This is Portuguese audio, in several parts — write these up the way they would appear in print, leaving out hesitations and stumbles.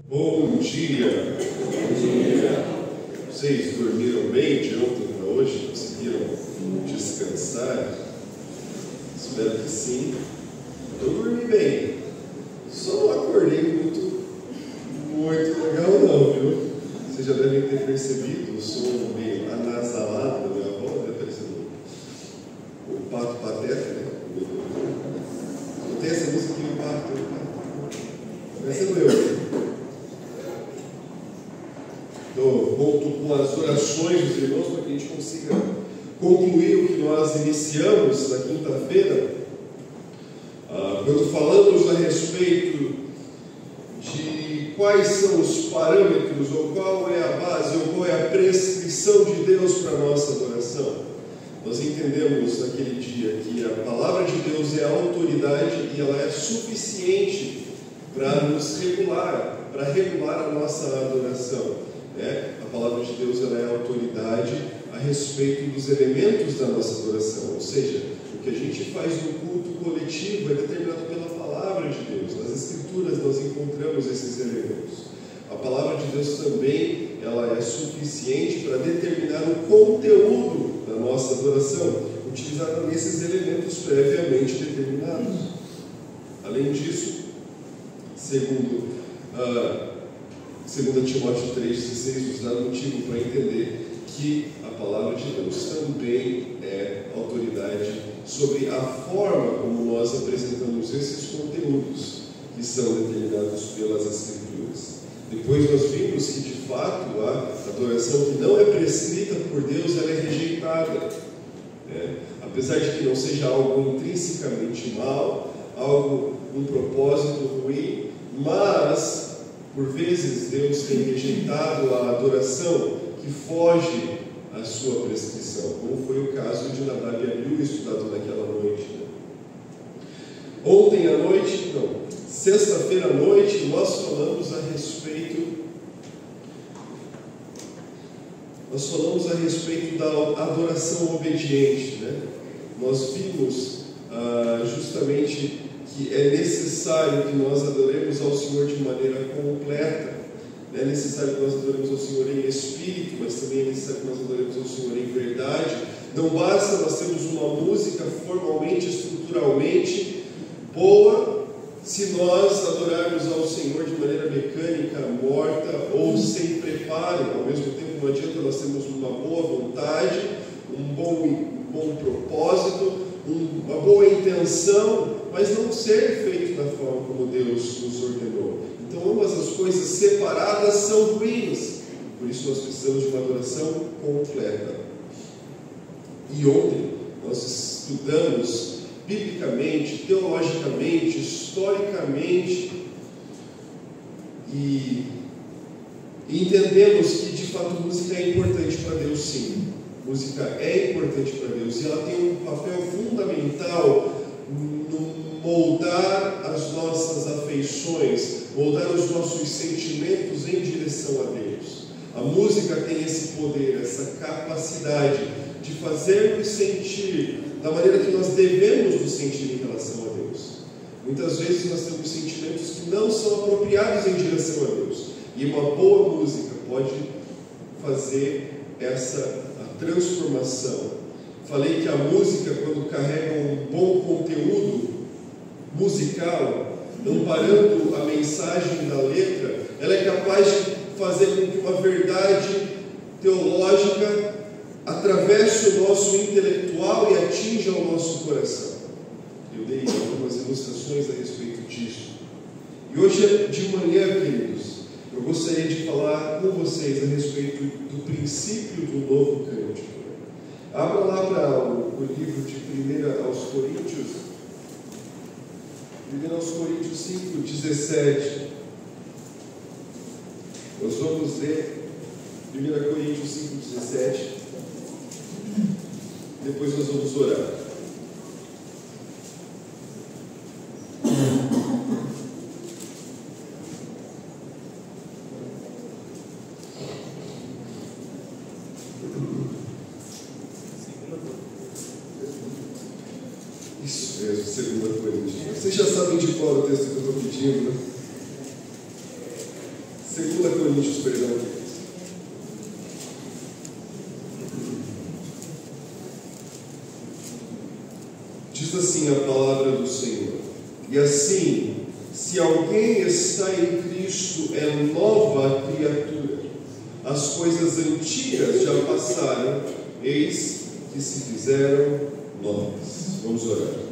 Bom dia! Bom dia! Vocês dormiram bem de ontem para hoje? Conseguiram descansar? Espero que sim. Eu dormi bem. Só não acordei muito legal não, viu? Vocês já devem ter percebido o som meio anasalado da minha voz, né? Parecendo o Pato Pateta, né? Não tem essa música aqui, o Pato. Parecendo eu. Volto com as orações dos irmãos para que a gente consiga concluir o que nós iniciamos na quinta-feira, quando falamos a respeito de quais são os parâmetros, ou qual é a base, ou qual é a prescrição de Deus para a nossa adoração. Nós entendemos naquele dia que a palavra de Deus é a autoridade e ela é suficiente para nos regular, para regular a nossa adoração. A palavra de Deus ela é a autoridade a respeito dos elementos da nossa adoração, ou seja, o que a gente faz no culto coletivo é determinado pela palavra de Deus. Nas Escrituras nós encontramos esses elementos. A palavra de Deus também ela é suficiente para determinar o conteúdo da nossa adoração, utilizado nesses elementos previamente determinados. Além disso, segundo 2 Timóteo 3,16 nos dá motivo para entender que a palavra de Deus também é autoridade sobre a forma como nós apresentamos esses conteúdos que são determinados pelas Escrituras. Depois nós vimos que, de fato, a adoração que não é prescrita por Deus, ela é rejeitada. Apesar de que não seja algo intrinsecamente mal, um propósito ruim, mas por vezes Deus tem rejeitado a adoração que foge à sua prescrição, como foi o caso de Nadab e Abiú, estudado naquela noite. Ontem à noite, sexta-feira à noite, nós falamos a respeito da adoração obediente. Nós vimos justamente que é necessário que nós adoremos ao Senhor de maneira completa. É necessário que nós adoremos ao Senhor em espírito, mas também é necessário que nós adoremos ao Senhor em verdade. Não basta nós termos uma música formalmente, estruturalmente boa, se nós adorarmos ao Senhor de maneira mecânica, morta ou sem preparo. Ao mesmo tempo, não adianta nós termos uma boa vontade, um bom propósito, uma boa intenção, mas não ser feito da forma como Deus nos ordenou. Então, ambas as coisas separadas são ruins. Por isso, nós precisamos de uma adoração completa. E ontem, nós estudamos biblicamente, teologicamente, historicamente, e entendemos que, de fato, música é importante para Deus, sim. Música é importante para Deus e ela tem um papel fundamental no moldar as nossas afeições, moldar os nossos sentimentos em direção a Deus. A música tem esse poder, essa capacidade de fazer-nos sentir da maneira que nós devemos nos sentir em relação a Deus. Muitas vezes nós temos sentimentos que não são apropriados em direção a Deus, e uma boa música pode fazer essa transformação. Falei que a música, quando carrega um bom conteúdo musical, amparando a mensagem da letra, ela é capaz de fazer com que uma verdade teológica atravesse o nosso intelectual e atinja o nosso coração. Eu dei algumas ilustrações a respeito disso. E hoje de manhã, queridos, eu gostaria de falar com vocês a respeito do princípio do novo cântico. Abra lá para o livro de 1 aos Coríntios, 5:17. Nós vamos ler 1 Coríntios 5:17. Depois nós vamos orar. Isso mesmo, 2 Coríntios. Vocês já sabem de qual é o texto que eu estou pedindo, né? 2 Coríntios, perdão. Diz assim a palavra do Senhor: e assim, se alguém está em Cristo, é nova criatura. As coisas antigas já passaram, eis que se fizeram novas. Vamos orar.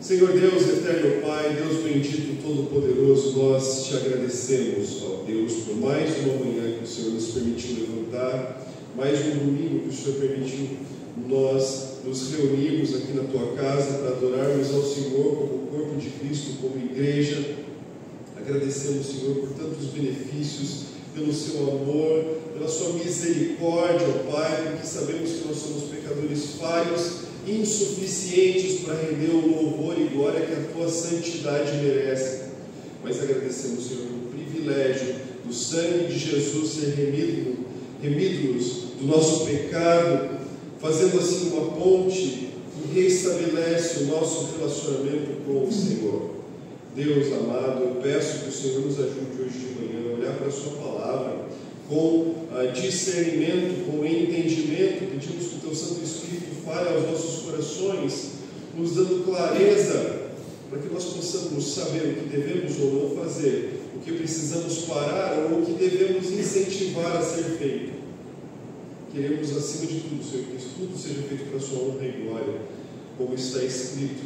Senhor Deus, eterno Pai, Deus bendito, todo-poderoso, nós te agradecemos, ó Deus, por mais uma manhã que o Senhor nos permitiu levantar, mais um domingo que o Senhor permitiu nós nos reunirmos aqui na Tua casa para adorarmos ao Senhor como corpo de Cristo, como igreja. Agradecemos, Senhor, por tantos benefícios, pelo Seu amor, pela Sua misericórdia, ó Pai, porque sabemos que nós somos pecadores falhos, insuficientes para render o louvor e glória que a Tua santidade merece. Mas agradecemos, Senhor, pelo privilégio do sangue de Jesus ser remido-nos do nosso pecado, fazendo assim uma ponte que restabelece o nosso relacionamento com o Senhor. Deus amado, eu peço que o Senhor nos ajude hoje de manhã a olhar para a Sua palavra com discernimento, com entendimento. Pedimos que o Teu Santo Espírito fale aos nossos corações, nos dando clareza, para que nós possamos saber o que devemos ou não fazer, o que precisamos parar ou o que devemos incentivar a ser feito. Queremos, acima de tudo, Senhor, que isso tudo seja feito para a Sua honra e glória, como está escrito.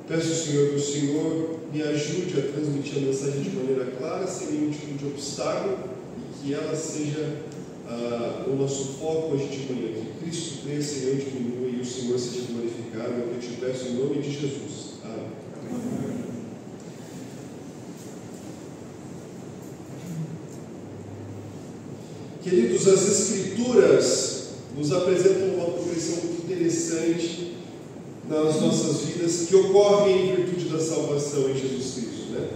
Peço, Senhor, que o Senhor me ajude a transmitir a mensagem de maneira clara, sem nenhum tipo de obstáculo, e que ela seja o nosso foco hoje de manhã. Que Cristo cresça e eu diminua e o Senhor seja glorificado. É o que eu te peço em nome de Jesus. Amém. Queridos, as Escrituras nos apresentam uma progressão muito interessante nas nossas vidas, que ocorre em virtude da salvação em Jesus Cristo, né?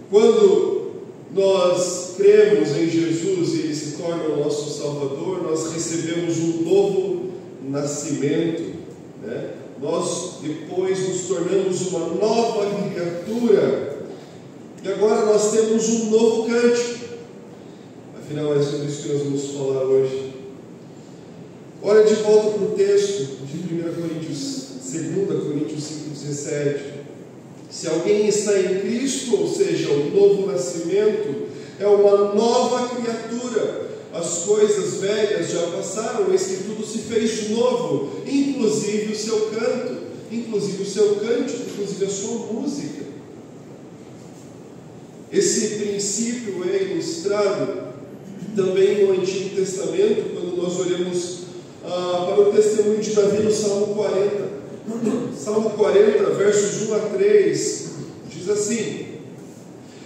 Quando nós cremos em Jesus e Ele se torna o nosso Salvador, nós recebemos um novo nascimento, né? Nós depois nos tornamos uma nova criatura, e agora nós temos um novo cântico. Afinal, é sobre isso que nós vamos falar hoje. Olha de volta para o texto de 2 Coríntios 5,17. Se alguém está em Cristo, ou seja, o novo nascimento, é uma nova criatura. As coisas velhas já passaram, eis que tudo se fez novo, inclusive o seu canto, inclusive o seu cântico, inclusive a sua música. Esse princípio é ilustrado também no Antigo Testamento, quando nós olhamos para o testemunho de Davi no Salmo 40. Salmo 40, versos 1 a 3, diz assim: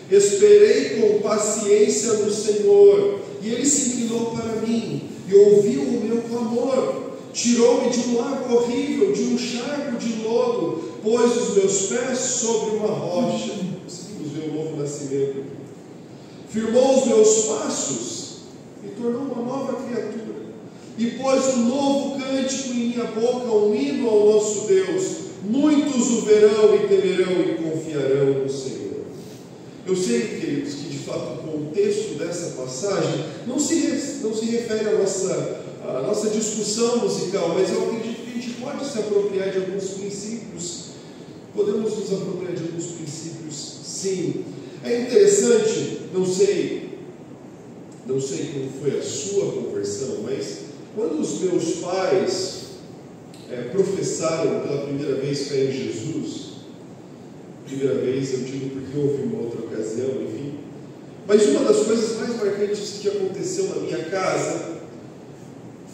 esperei com paciência no Senhor, e Ele se inclinou para mim, e ouviu o meu clamor, tirou-me de um lago horrível, de um charco de lodo, pôs os meus pés sobre uma rocha. Conseguimos ver o novo nascimento. Firmou os meus passos, me tornou uma nova criatura, e pôs um novo cântico em minha boca, um hino ao nosso Deus. Muitos o verão e temerão e confiarão no Senhor. Eu sei, queridos, que de fato o contexto dessa passagem não se refere à nossa discussão musical, mas eu acredito que a gente pode se apropriar de alguns princípios. Podemos nos apropriar de alguns princípios, sim. É interessante, não sei como foi a sua conversão, mas quando os meus pais professaram pela primeira vez fé em Jesus, primeira vez eu digo porque houve uma outra ocasião, enfim, mas uma das coisas mais marcantes que aconteceu na minha casa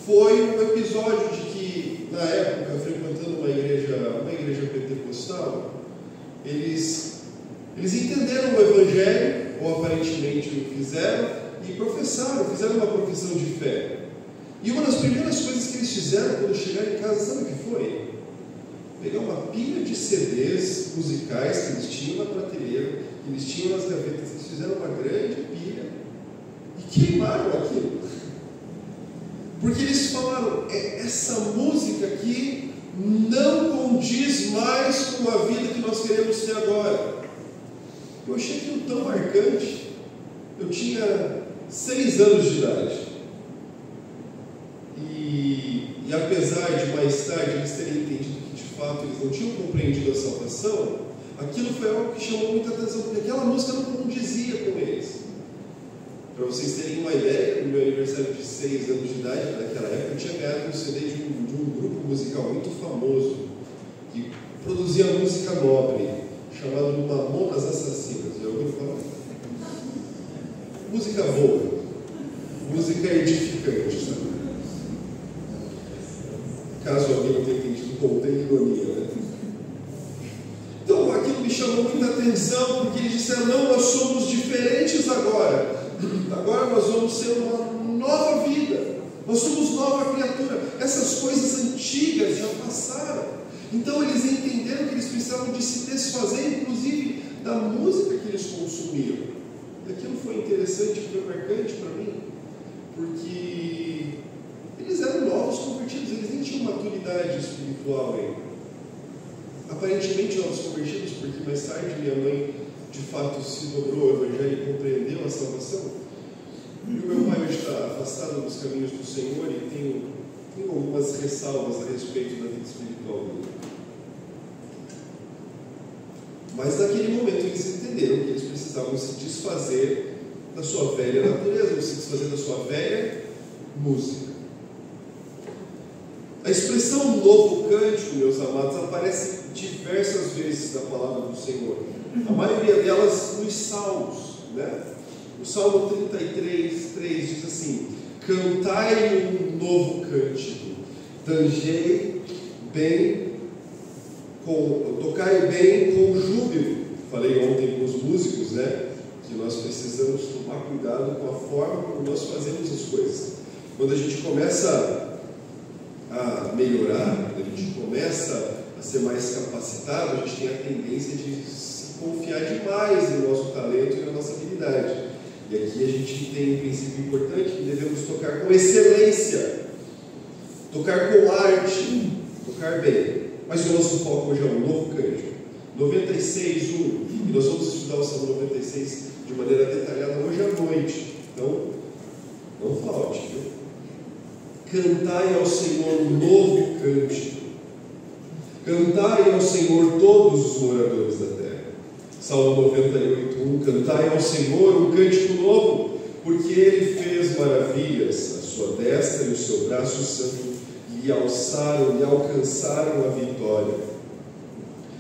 foi um episódio de que, na época, frequentando uma igreja pentecostal, eles entenderam o Evangelho, ou aparentemente o fizeram, e fizeram uma profissão de fé. E uma das primeiras coisas que eles fizeram quando chegaram em casa, sabe o que foi? Pegar uma pilha de CDs musicais que eles tinham na prateleira, que eles tinham nas gavetas, eles fizeram uma grande pilha e queimaram aquilo. Porque eles falaram, essa música aqui não condiz mais com a vida que nós queremos ter agora. Eu achei aquilo tão marcante. Eu tinha 6 anos de idade. E apesar de mais tarde eles terem entendido que de fato eles não tinham compreendido a salvação, aquilo foi algo que chamou muita atenção, porque aquela música não condizia com eles. Para vocês terem uma ideia, no meu aniversário de 6 anos de idade, naquela época, eu tinha ganhado um CD de um grupo musical muito famoso, que produzia música nobre, chamado Mamonas Assassinas. Já ouviu falar? Música boa, música edificante, sabe? Caso alguém não tenha entendido, contém ironia, né? Então, aquilo me chamou muita atenção, porque eles disseram: não, nós somos diferentes agora. Agora nós vamos ser uma nova vida. Nós somos nova criatura. Essas coisas antigas já passaram. Então eles entenderam que eles precisavam de se desfazer, inclusive, da música que eles consumiam. E aquilo foi interessante, foi marcante para mim, porque eles eram novos convertidos, eles nem tinham maturidade espiritual ainda. Aparentemente novos convertidos, porque mais tarde minha mãe de fato se dobrou ao Evangelho e compreendeu a salvação. E o meu pai hoje está afastado dos caminhos do Senhor e tenho algumas ressalvas a respeito da vida espiritual dele. Mas naquele momento eles entenderam que eles precisavam se desfazer da sua velha natureza, se desfazer da sua velha música. A expressão novo cântico, meus amados, aparece diversas vezes na palavra do Senhor. A maioria delas nos Salmos, né? O Salmo 33:3 diz assim: cantai um novo cântico, tocai bem com júbilo. Falei ontem com os músicos, né? Que nós precisamos tomar cuidado com a forma como nós fazemos as coisas. Quando a gente começa a melhorar, quando a gente começa a ser mais capacitado, a gente tem a tendência de confiar demais no nosso talento e na nossa habilidade. E aqui a gente tem um princípio importante, que devemos tocar com excelência, tocar com arte, tocar bem. Mas o nosso foco hoje é um novo cântico. 96:1, e nós vamos estudar o Salmo 96 de maneira detalhada hoje à noite. Então, não falte, viu? Cantai ao Senhor um novo cântico. Cantai ao Senhor todos os moradores da terra. Salmo 98:1, cantai ao Senhor um cântico novo, porque Ele fez maravilhas, a sua destra e o seu braço santo lhe alcançaram a vitória.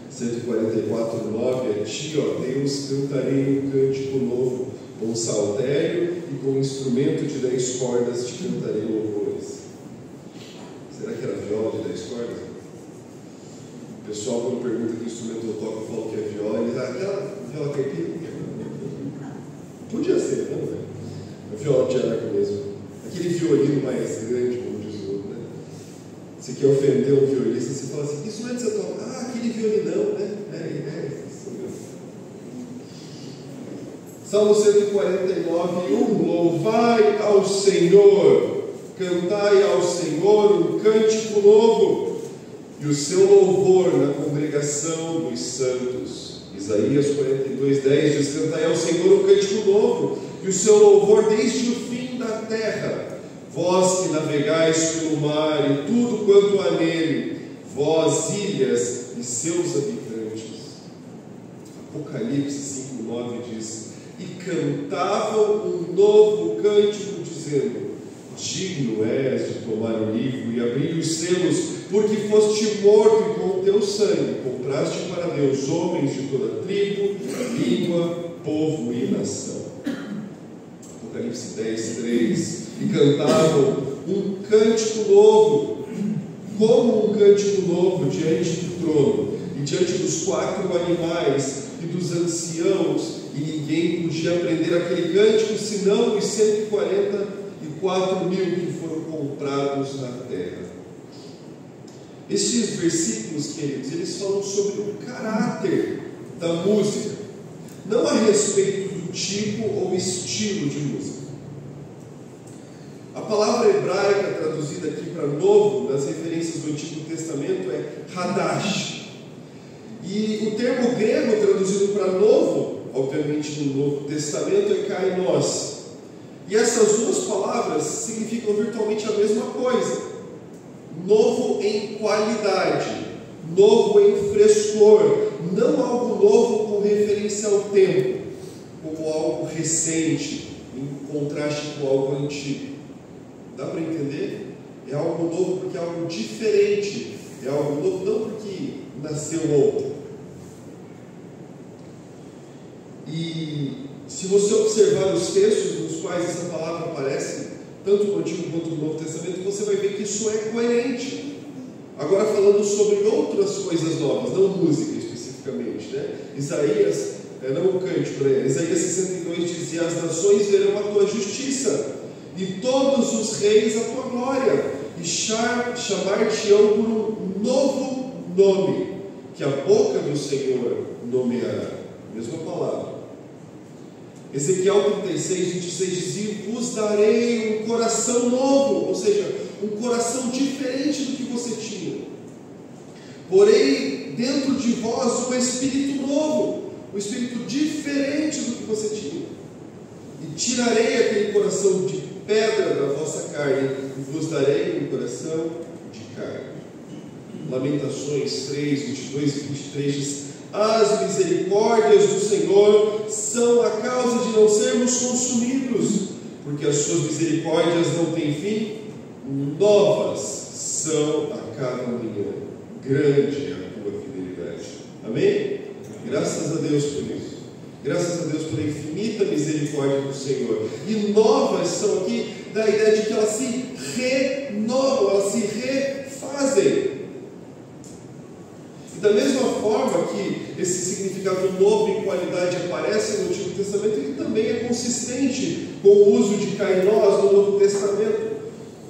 144:9, a ti, ó Deus, cantarei um cântico novo, com saltério e com instrumento de 10 cordas te cantarei louvores. Será que era viola de 10 cordas? O pessoal, quando pergunta que instrumento eu toco, eu falo que é viola, eles aquela viola caipira? Podia ser, não é? A viola de arco mesmo. Aquele violino mais grande, como diz o outro, né? Se quer ofender um violista, você fala assim: que instrumento você toca? Ah, aquele violinão, né? Isso mesmo. Salmo 149:1, louvai ao Senhor, cantai ao Senhor um cântico novo, e o seu louvor na congregação dos santos. Isaías 42:10 diz: cantai ao Senhor um cântico novo, e o seu louvor desde o fim da terra. Vós que navegais pelo mar e tudo quanto há nele, vós, ilhas e seus habitantes. Apocalipse 5:9 diz: e cantavam um novo cântico, dizendo: digno és de tomar o livro e abrir os selos, porque foste morto e com o teu sangue compraste para Deus homens de toda tribo, língua, povo e nação. Apocalipse 10:3, e cantavam um cântico novo, como um cântico novo diante do trono, e diante dos 4 animais e dos anciãos, e ninguém podia aprender aquele cântico, senão os 144.000 que foram comprados na terra. Estes versículos, queridos, eles falam sobre o caráter da música, não a respeito do tipo ou estilo de música. A palavra hebraica traduzida aqui para novo, nas referências do Antigo Testamento, é hadash. E o termo grego traduzido para novo, obviamente no Novo Testamento, é kainos. E essas duas palavras significam virtualmente a mesma coisa. Novo em qualidade, novo em frescor, não algo novo com referência ao tempo, como algo recente, em contraste com algo antigo. Dá para entender? É algo novo porque é algo diferente, é algo novo não porque nasceu ontem. E se você observar os textos nos quais essa palavra aparece, tanto no Antigo quanto no Novo Testamento, você vai ver que isso é coerente. Agora falando sobre outras coisas novas, não música especificamente, né? Isaías, não o cântico, né? Isaías 62 dizia: as nações verão a tua justiça, e todos os reis a tua glória, e chamar-te-ão por um novo nome, que a boca do Senhor nomeará. Mesma palavra. Ezequiel 36, 26 dizia: vos darei um coração novo, ou seja, um coração diferente do que você tinha. Porém, dentro de vós um espírito novo, um espírito diferente do que você tinha. E tirarei aquele coração de pedra da vossa carne, e vos darei um coração de carne. Lamentações 3, 22 e 23 diz: as misericórdias do Senhor são a causa de não sermos consumidos, porque as suas misericórdias não têm fim, novas são a cada manhã, grande é a tua fidelidade. Amém? Graças a Deus por isso. Graças a Deus pela infinita misericórdia do Senhor. E novas são aqui da ideia de que elas se renovam, elas se refazem. E da mesma forma que esse significado novo em qualidade aparece no Antigo Testamento, ele também é consistente com o uso de kainos no Novo Testamento.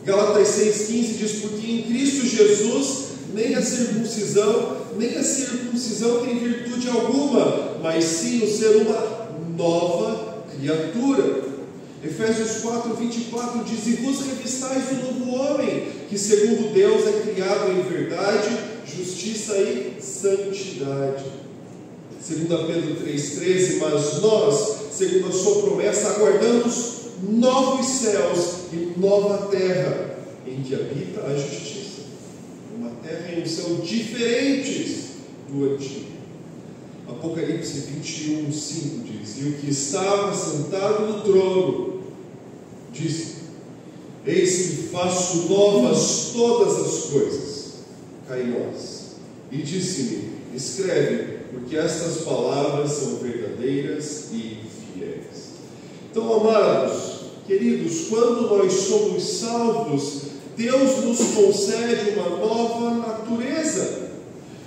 Gálatas 6,15 diz: porque em Cristo Jesus nem a circuncisão tem virtude alguma, mas sim o ser uma nova criatura. Efésios 4,24 diz: e vos revistais do novo homem, que segundo Deus é criado em verdade, justiça e santidade. 2 Pedro 3,13: mas nós, segundo a sua promessa, aguardamos novos céus e nova terra, em que habita a justiça. Uma terra e um céu diferentes do antigo. Apocalipse 21,5 diz: e o que estava sentado no trono disse: eis que faço novas todas as coisas. Kainos. E disse-me: escreve, porque estas palavras são verdadeiras e fiéis. Então, amados, queridos, quando nós somos salvos, Deus nos concede uma nova natureza.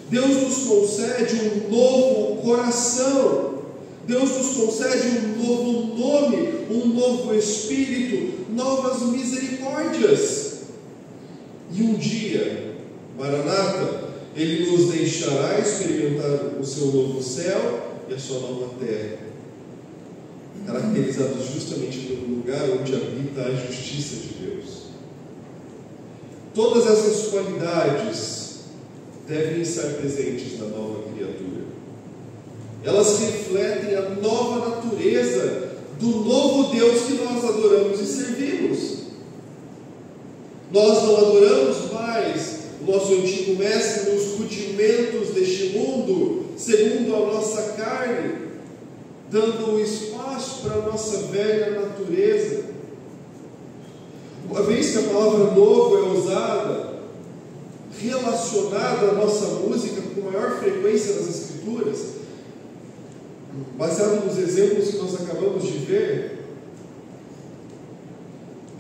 Deus nos concede um novo coração. Deus nos concede um novo nome, um novo espírito, novas misericórdias. E um dia, Maranata, Ele nos deixará experimentar o seu novo céu e a sua nova terra, caracterizados justamente pelo lugar onde habita a justiça de Deus. Todas essas qualidades devem estar presentes na nova criatura. Elas refletem a nova natureza do novo Deus que nós adoramos e servimos. Nós não adoramos mais o nosso antigo mestre nos rudimentos deste mundo, segundo a nossa carne, dando espaço para a nossa velha natureza. Uma vez que a palavra novo é usada, relacionada à nossa música com maior frequência nas Escrituras, baseado nos exemplos que nós acabamos de ver,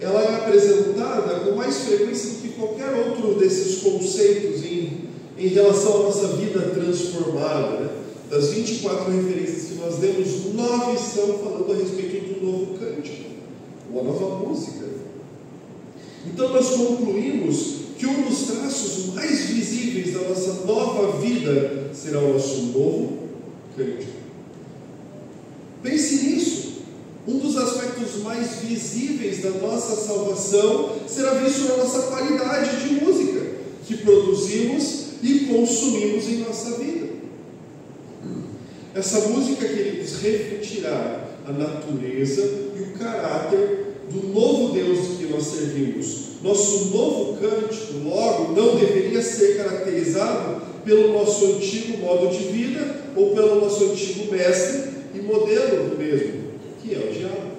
ela é apresentada com mais frequência do que qualquer outro desses conceitos em relação à nossa vida transformada, né? Das 24 referências que nós demos, 9 estão falando a respeito do novo cântico, uma nova música. Então nós concluímos que um dos traços mais visíveis da nossa nova vida será o nosso novo cântico. Pense nisso. Um dos aspectos mais visíveis da nossa salvação será visto na nossa qualidade de música que produzimos e consumimos em nossa vida. Essa música, queridos, queridos, refletirá a natureza e o caráter do novo Deus que nós servimos. Nosso novo cântico, logo, não deveria ser caracterizado pelo nosso antigo modo de vida ou pelo nosso antigo mestre e modelo do mesmo, que é o diabo.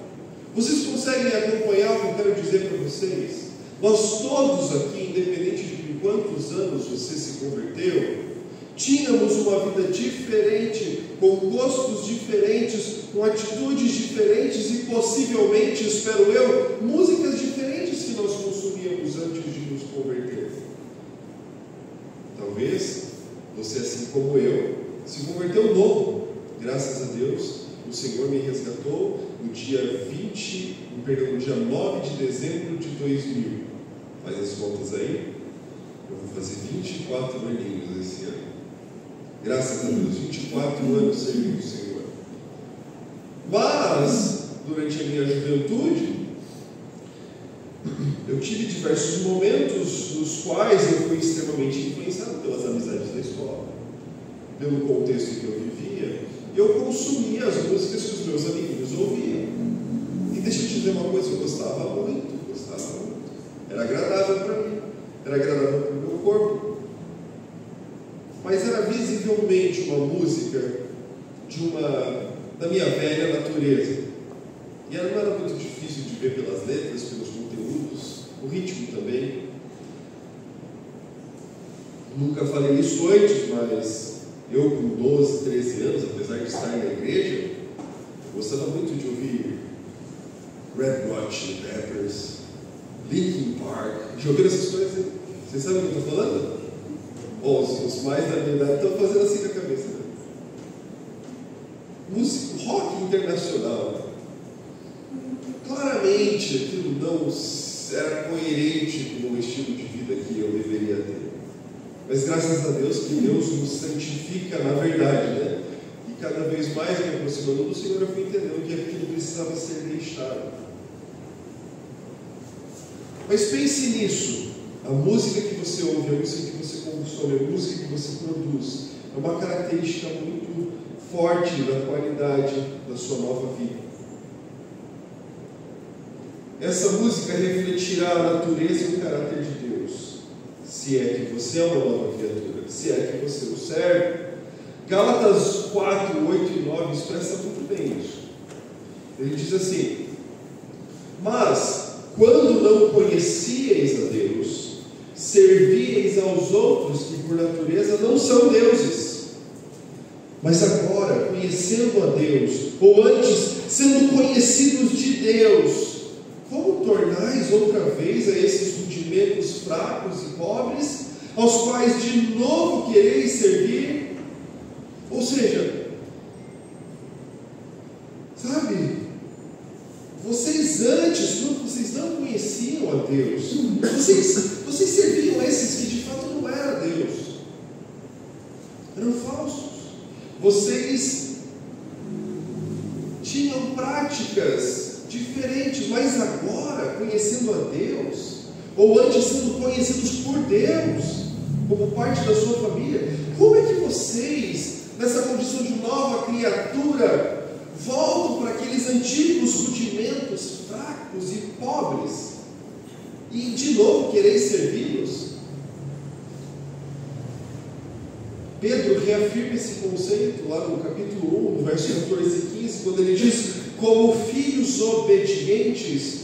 Vocês conseguem acompanhar o que eu quero dizer para vocês? Nós todos aqui, independente de quantos anos você se converteu, tínhamos uma vida diferente, com gostos diferentes, com atitudes diferentes e possivelmente, espero eu, músicas diferentes que nós consumíamos antes de nos converter. Talvez você, assim como eu, se converteu novo. Graças a Deus, o Senhor me resgatou no dia 9 de dezembro de 2000. Faz as contas aí. Eu vou fazer 24 aninhos esse ano. Graças a Deus, 24 anos servindo o Senhor. Mas, durante a minha juventude, eu tive diversos momentos nos quais eu fui extremamente influenciado pelas amizades da escola, pelo contexto que eu vivia. Eu consumia as músicas que os meus amiguinhos ouviam. E deixa eu te dizer uma coisa, eu gostava muito. Era agradável para mim, era agradável para o meu corpo. Mas era visivelmente uma música da minha velha natureza. E ela não era muito difícil de ver pelas letras, pelos conteúdos, o ritmo também. Nunca falei isso antes, mas eu com 12, 13 anos, apesar de estar na igreja, gostava muito de ouvir Red Hot Chili Peppers, Linkin Park. Já ouviram essas coisas? Vocês sabem o que eu estou falando? Os mais da minha idade estão fazendo assim com a cabeça. Né? Música, rock internacional. Claramente aquilo não era coerente com o estilo de vida que eu deveria ter. Mas graças a Deus que Deus nos santifica na verdade, né? E cada vez mais me aproximando do Senhor, eu fui entendendo que aquilo precisava ser deixado. Mas pense nisso. A música que você ouve, a música que você consome, a música que você produz, é uma característica muito forte da qualidade da sua nova vida. Essa música refletirá a natureza e o caráter de Deus, se é que você é uma nova criatura, se é que você o serve. Gálatas 4, 8 e 9 expressa muito bem isso. Ele diz assim: mas, quando não conhecíeis a Deus, servíeis aos outros que por natureza não são deuses. Mas agora, conhecendo a Deus, ou antes, sendo conhecidos de Deus, como tornais outra vez a esses rudimentos fracos e pobres, aos quais de novo quereis servir? Ou seja, sabe, vocês antes, quando vocês não conheciam a Deus, vocês serviam a esses que de fato não eram Deus, eram falsos. Vocês tinham práticas diferentes, mas agora, conhecendo a Deus, ou antes sendo conhecidos por Deus, como parte da sua família, como é que vocês, nessa condição de nova criatura, voltam para aqueles antigos rudimentos fracos e pobres, e de novo quereis servi-los? Pedro reafirma esse conceito lá no capítulo 1, no verso 14 e 15, quando ele diz: como filhos obedientes,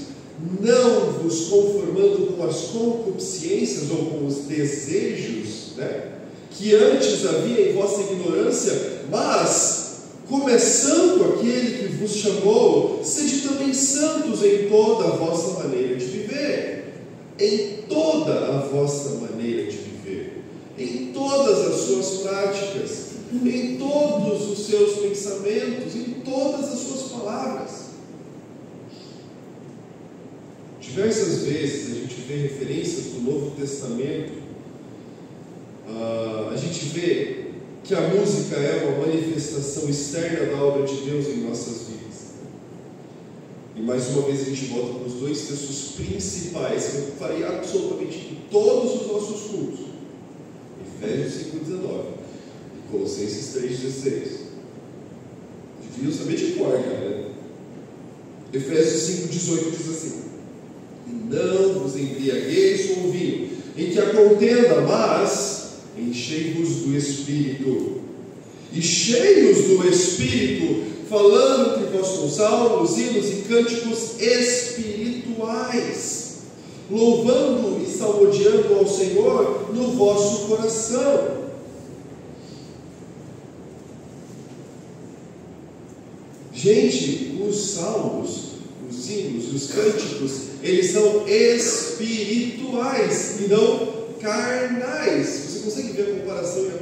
não vos conformando com as concupiscências ou com os desejos, né, que antes havia em vossa ignorância, mas, começando aquele que vos chamou, sede também santos em toda a vossa maneira de viver. Em toda a vossa maneira de viver, em todas as suas práticas, em todos os seus pensamentos, em todas as suas palavras. Diversas vezes a gente vê referências do Novo Testamento, a gente vê que a música é uma manifestação externa da obra de Deus em nossas vidas. E mais uma vez a gente volta para os dois textos principais que eu farei absolutamente em todos os nossos cultos: Efésios 5,19 e Colossenses 3,16. deviam saber de cor, né? Efésios 5,18 diz assim: e não vos embriagueis com o vinho, em que há contenda, mas enchei-vos do Espírito. E cheios do Espírito, falando entre vós com salmos, hinos e cânticos espirituais, louvando e salmodiando ao Senhor no vosso coração. Gente, os salmos, os hinos, os cânticos, eles são espirituais e não carnais. Você consegue ver a comparação e a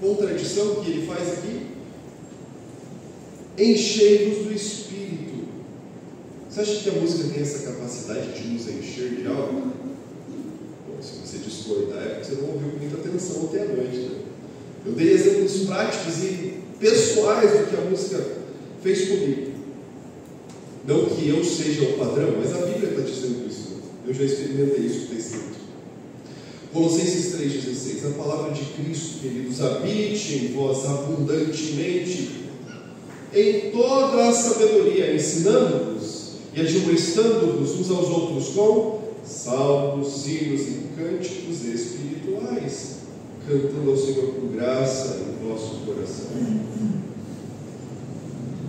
contradição que ele faz aqui? Enchei-vos do Espírito. Você acha que a música tem essa capacidade de nos encher de algo? Bom, se você discordar, é porque você não ouviu com muita atenção ontem à noite, né? Eu dei exemplos práticos e pessoais do que a música fez comigo. Não que eu seja o padrão, mas a Bíblia está dizendo isso. Eu já experimentei isso que está escrito. Colossenses 3,16. A palavra de Cristo, queridos, habite em vós abundantemente, em toda a sabedoria, ensinando-vos e admoestando-vos uns aos outros com salmos, hinos e cânticos espirituais, cantando ao Senhor com graça em vosso coração.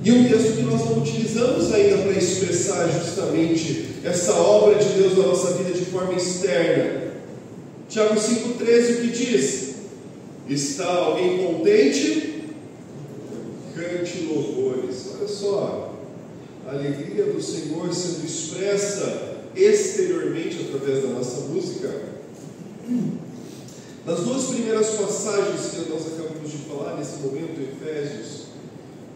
E um texto que nós não utilizamos ainda para expressar justamente essa obra de Deus na nossa vida de forma externa. Tiago 5,13, o que diz? Está alguém contente? Cante louvores. Olha só, a alegria do Senhor sendo expressa exteriormente através da nossa música. Nas duas primeiras passagens que nós acabamos de falar nesse momento, Efésios,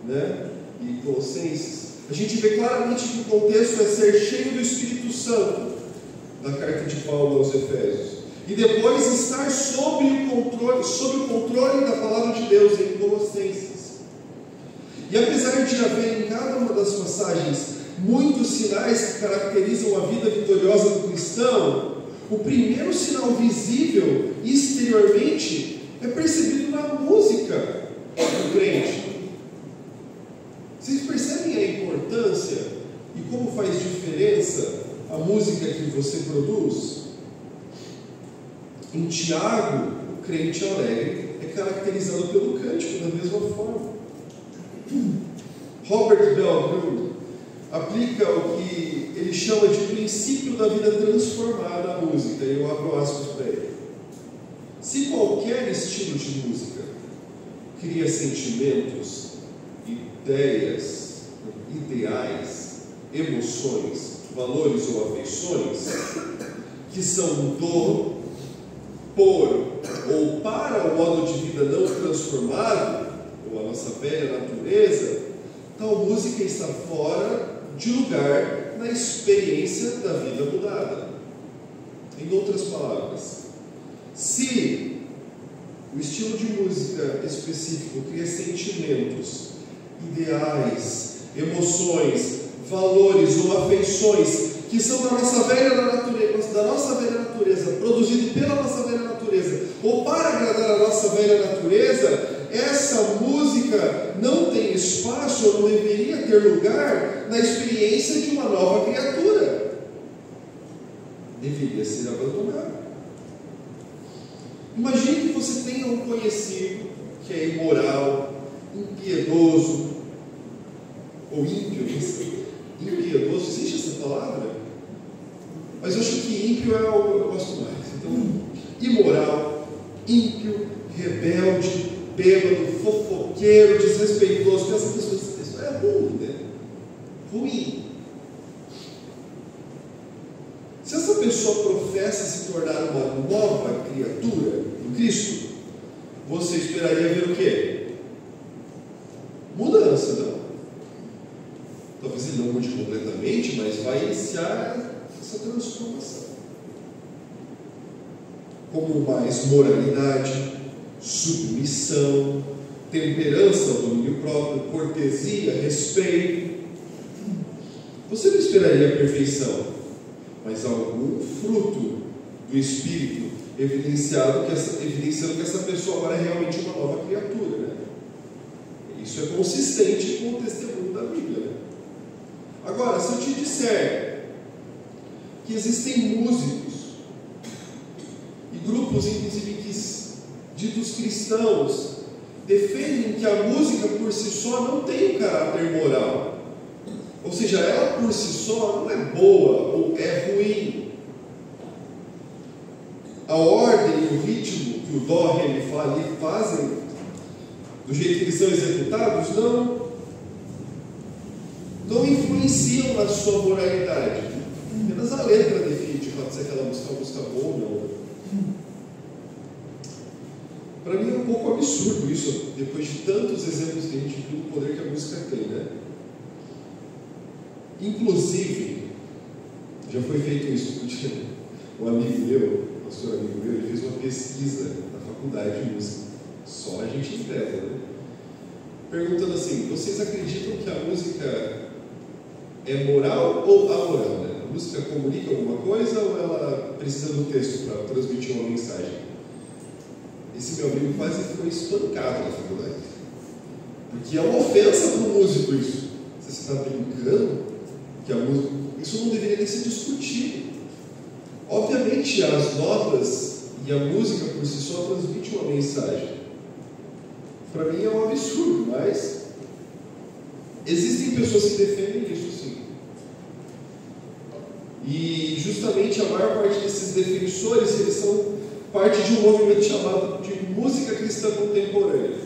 né, e Colossenses, a gente vê claramente que o contexto é ser cheio do Espírito Santo, da carta de Paulo aos Efésios, e depois estar sob o controle da palavra de Deus em Colossenses. E apesar de haver em cada uma das passagens muitos sinais que caracterizam a vida vitoriosa do cristão, o primeiro sinal visível exteriormente é percebido na música do crente. Vocês percebem a importância e como faz diferença a música que você produz? Em Tiago, o crente alegre é caracterizado pelo cântico da mesma forma. Robert Bell aplica o que ele chama de princípio da vida transformada à música, e eu abro aspas para ele. Se qualquer estilo de música cria sentimentos, ideias, ideais, emoções, valores ou afeições que são do, por ou para o modo de vida não transformado, ou a nossa velha natureza, tal música está fora de lugar na experiência da vida mudada. Em outras palavras, se o estilo de música específico cria sentimentos, ideais, emoções, valores ou afeições que são da nossa velha natureza, produzido pela nossa velha natureza, ou para agradar a nossa velha natureza, essa música não tem espaço ou não deveria ter lugar na experiência de uma nova criatura. Deveria ser abandonada. Imagine que você tenha um conhecido que é imoral, impiedoso, ou ímpio, impiedoso, existe essa palavra? Mas eu acho que ímpio é o que eu gosto mais. Então, imoral, ímpio, rebelde, bêbado, fofoqueiro, desrespeitoso, que essa pessoa, isso é ruim, né? Ruim. Se essa pessoa professa se tornar uma nova criatura em Cristo, você esperaria ver o quê? Mudança, não? Talvez ele não mude completamente, mas vai iniciar essa transformação. Como mais moralidade, submissão, temperança, domínio próprio, cortesia, respeito. Você não esperaria a perfeição, mas algum fruto do Espírito evidenciando que essa pessoa agora é realmente uma nova criatura, né? Isso é consistente com o testemunho da Bíblia, né? Agora, se eu te disser que existem músicos e grupos, inclusive, ditos cristãos, defendem que a música por si só não tem um caráter moral, ou seja, ela por si só não é boa ou é ruim. A ordem e o ritmo que o dó, ré, mi, fá ali fazem, do jeito que eles são executados, não influenciam na sua moralidade. Apenas a letra define, pode ser aquela música, uma música boa ou não. Para mim é um pouco absurdo isso, depois de tantos exemplos que a gente viu do poder que a música tem, né? Inclusive, já foi feito isso, porque um amigo meu, pastor amigo meu, ele fez uma pesquisa na faculdade de música, só a gente entrega, né? Perguntando assim: vocês acreditam que a música é moral ou amoral, né? A música comunica alguma coisa ou ela precisa do texto para transmitir uma mensagem? Esse meu amigo quase foi espancado na faculdade, porque é uma ofensa para o músico isso. Você está brincando que a música... Isso não deveria nem ser discutido. Obviamente as notas e a música por si só transmitem uma mensagem. Para mim é um absurdo, mas existem pessoas que defendem isso sim. E justamente a maior parte desses defensores, eles são parte de um movimento chamado de música cristã contemporânea,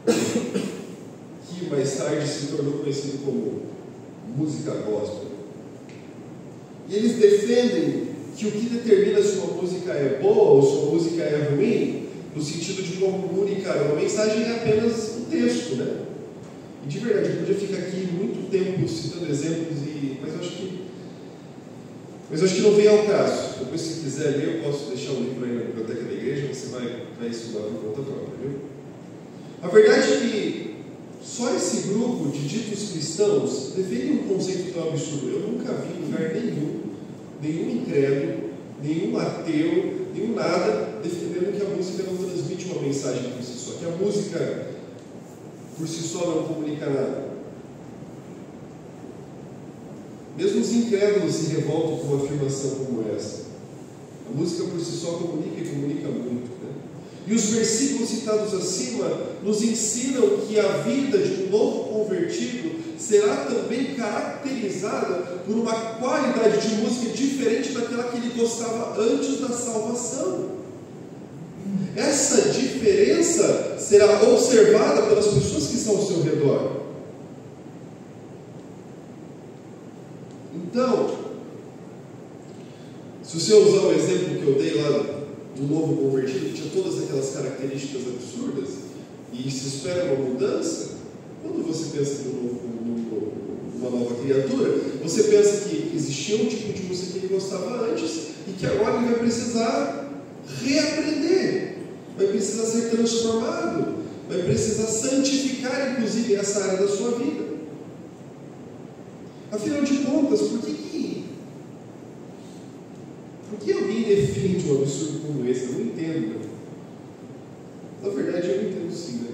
que mais tarde se tornou conhecido como música gospel. E eles defendem que o que determina se uma música é boa ou se uma música é ruim, no sentido de comunicar uma mensagem, é apenas um texto, né? E de verdade, eu podia ficar aqui muito tempo citando exemplos, mas eu acho que não vem ao caso. Depois, se quiser ler, eu posso deixar o livro aí na biblioteca da igreja, você vai estudar por conta própria, viu? A verdade é que só esse grupo de ditos cristãos defende um conceito tão absurdo. Eu nunca vi em lugar nenhum incrédulo, nenhum ateu, nenhum nada, defendendo que a música não transmite uma mensagem por si só, que a música por si só não comunica nada. Mesmo os incrédulos se revoltam com uma afirmação como essa. A música por si só comunica e comunica muito, né? E os versículos citados acima nos ensinam que a vida de um novo convertido será também caracterizada por uma qualidade de música diferente daquela que ele gostava antes da salvação. Essa diferença será observada pelas pessoas que estão ao seu redor. Então, se você usar o exemplo que eu dei lá do novo convertido, que tinha todas aquelas características absurdas, e se espera uma mudança, quando você pensa numa nova criatura, você pensa que existia um tipo de música que ele gostava antes, e que agora ele vai precisar reaprender, vai precisar ser transformado, vai precisar santificar, inclusive, essa área da sua vida. Afinal de contas, por que alguém defende um absurdo como esse? Eu não entendo, né? Na verdade, eu entendo sim, né?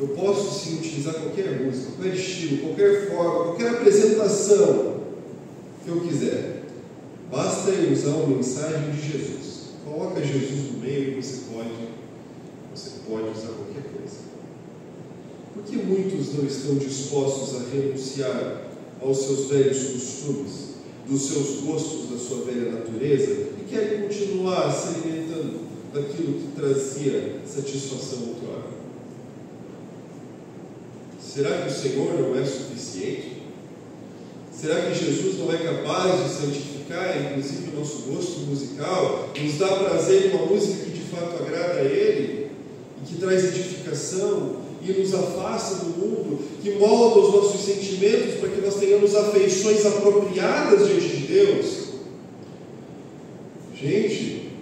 Eu posso sim utilizar qualquer música, qualquer estilo, qualquer forma, qualquer apresentação que eu quiser. Basta eu usar uma mensagem de Jesus. Coloca Jesus no meio e você pode usar qualquer coisa. Por que muitos não estão dispostos a renunciar aos seus velhos costumes, dos seus gostos, da sua velha natureza, e querem continuar se alimentando daquilo que trazia satisfação outrora? Será que o Senhor não é suficiente? Será que Jesus não é capaz de santificar, inclusive, o nosso gosto musical, nos dá prazer em uma música que de fato agrada a Ele, e que traz edificação, e nos afasta do mundo, que molda os nossos sentimentos para que nós tenhamos afeições apropriadas diante de Deus? Gente,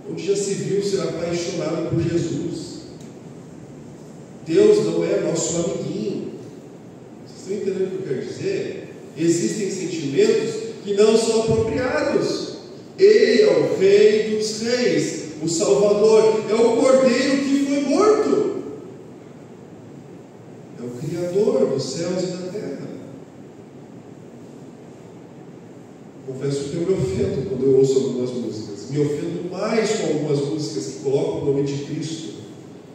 onde já se viu ser apaixonado por Jesus? Deus não é nosso amiguinho. Vocês estão entendendo o que eu quero dizer? Existem sentimentos que não são apropriados. Ele é o Rei dos Reis, o Salvador, é o Cordeiro que foi morto, é o Criador dos céus e da terra. Confesso que eu me ofendo quando eu ouço algumas músicas. Me ofendo mais com algumas músicas que colocam o nome de Cristo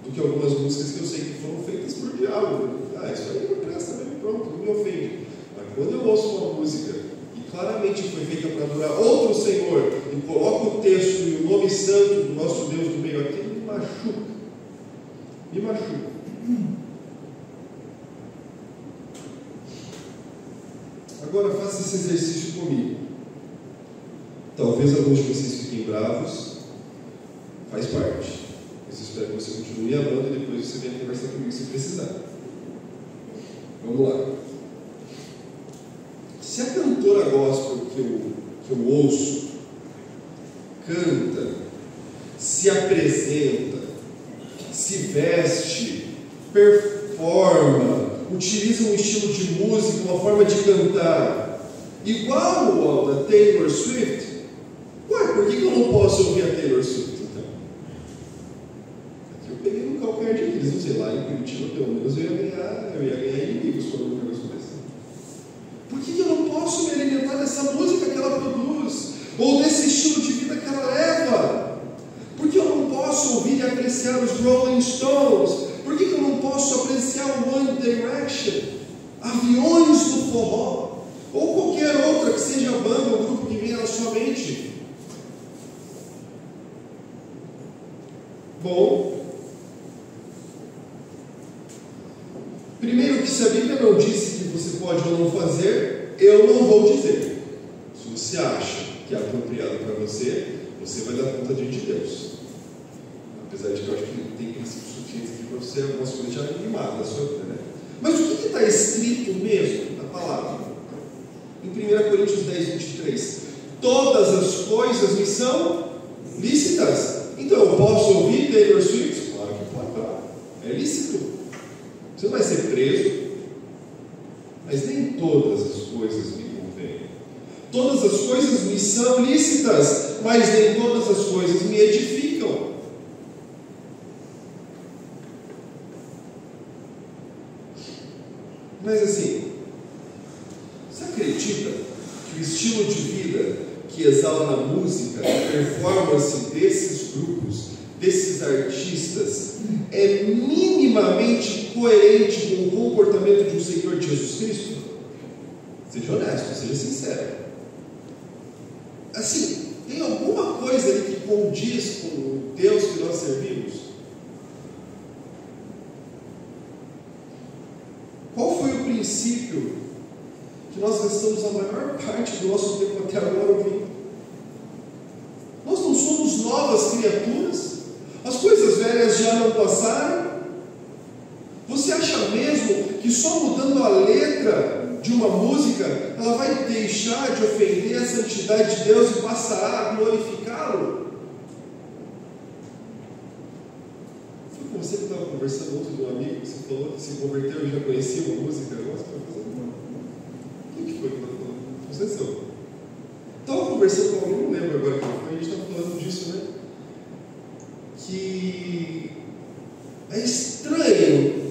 do que algumas músicas que eu sei que foram feitas por diabo. Isso aí não presta mesmo, pronto, não me ofende. Mas quando eu ouço uma música que claramente foi feita para adorar outro Senhor e coloca o texto e o nome santo do nosso Deus no meio aqui, me machuca. Me machuca. Agora faça esse exercício comigo. Talvez alguns de vocês fiquem bravos, faz parte. Mas eu espero que você continue amando e depois você venha conversar comigo se precisar. Vamos lá. Se a cantora gospel que eu ouço canta, se apresenta, se veste, performa, utiliza um estilo de música, uma forma de cantar igual ao da Taylor Swift, por que eu não posso ouvir a Taylor Swift então? Aqui eu peguei no calcanhar de Aquiles, não sei, lá em Curitiba pelo menos eu ia ganhar inimigos quando eu negócio desse. Por que eu não posso me alimentar dessa música que ela produz? Ou desse estilo de vida que ela leva? Por que eu não posso ouvir e apreciar os Rolling Stones? Por que eu não posso apreciar o One Direction? Aviões do forró? Ou qualquer outra que seja a banda ou grupo que venha na sua mente? Bom, primeiro que se a Bíblia não disse que você pode ou não fazer, eu não vou dizer. Se você acha que é apropriado para você, você vai dar conta diante de Deus. Apesar de que eu acho que tem princípios suficientes aqui para você, algumas coisas já animadas da sua vida, né? Mas o que está escrito mesmo na palavra? Em 1 Coríntios 10, 23. Todas as coisas me são lícitas. Então eu posso ouvir Taylor Swift? Claro que pode, claro. É lícito. Você não vai ser preso. Mas nem todas as coisas me convêm. Todas as coisas me são lícitas, mas nem todas as coisas me edificam. Mas assim, você acredita que o estilo de vida que exala na música, a performance desses grupos, desses artistas, é minimamente coerente com o comportamento de um seguidor de Jesus Cristo? Seja honesto, seja sincero. Assim, tem alguma coisa ali que condiz com o Deus que nós servimos? Qual foi o princípio que nós gastamos a maior parte do nosso tempo até agora ouvindo? Nós não somos novas criaturas? As coisas velhas já não passaram? Você acha mesmo que só mudando a letra de uma música ela vai deixar de ofender a santidade de Deus e passará a glorificá-lo? Foi com você que estava conversando ontem com um amigo que você falou que se converteu e já conhecia uma música? Nossa, o que foi que você falou? Estava conversando com alguém, não lembro agora quem foi, a gente estava falando disso, né? Que é estranho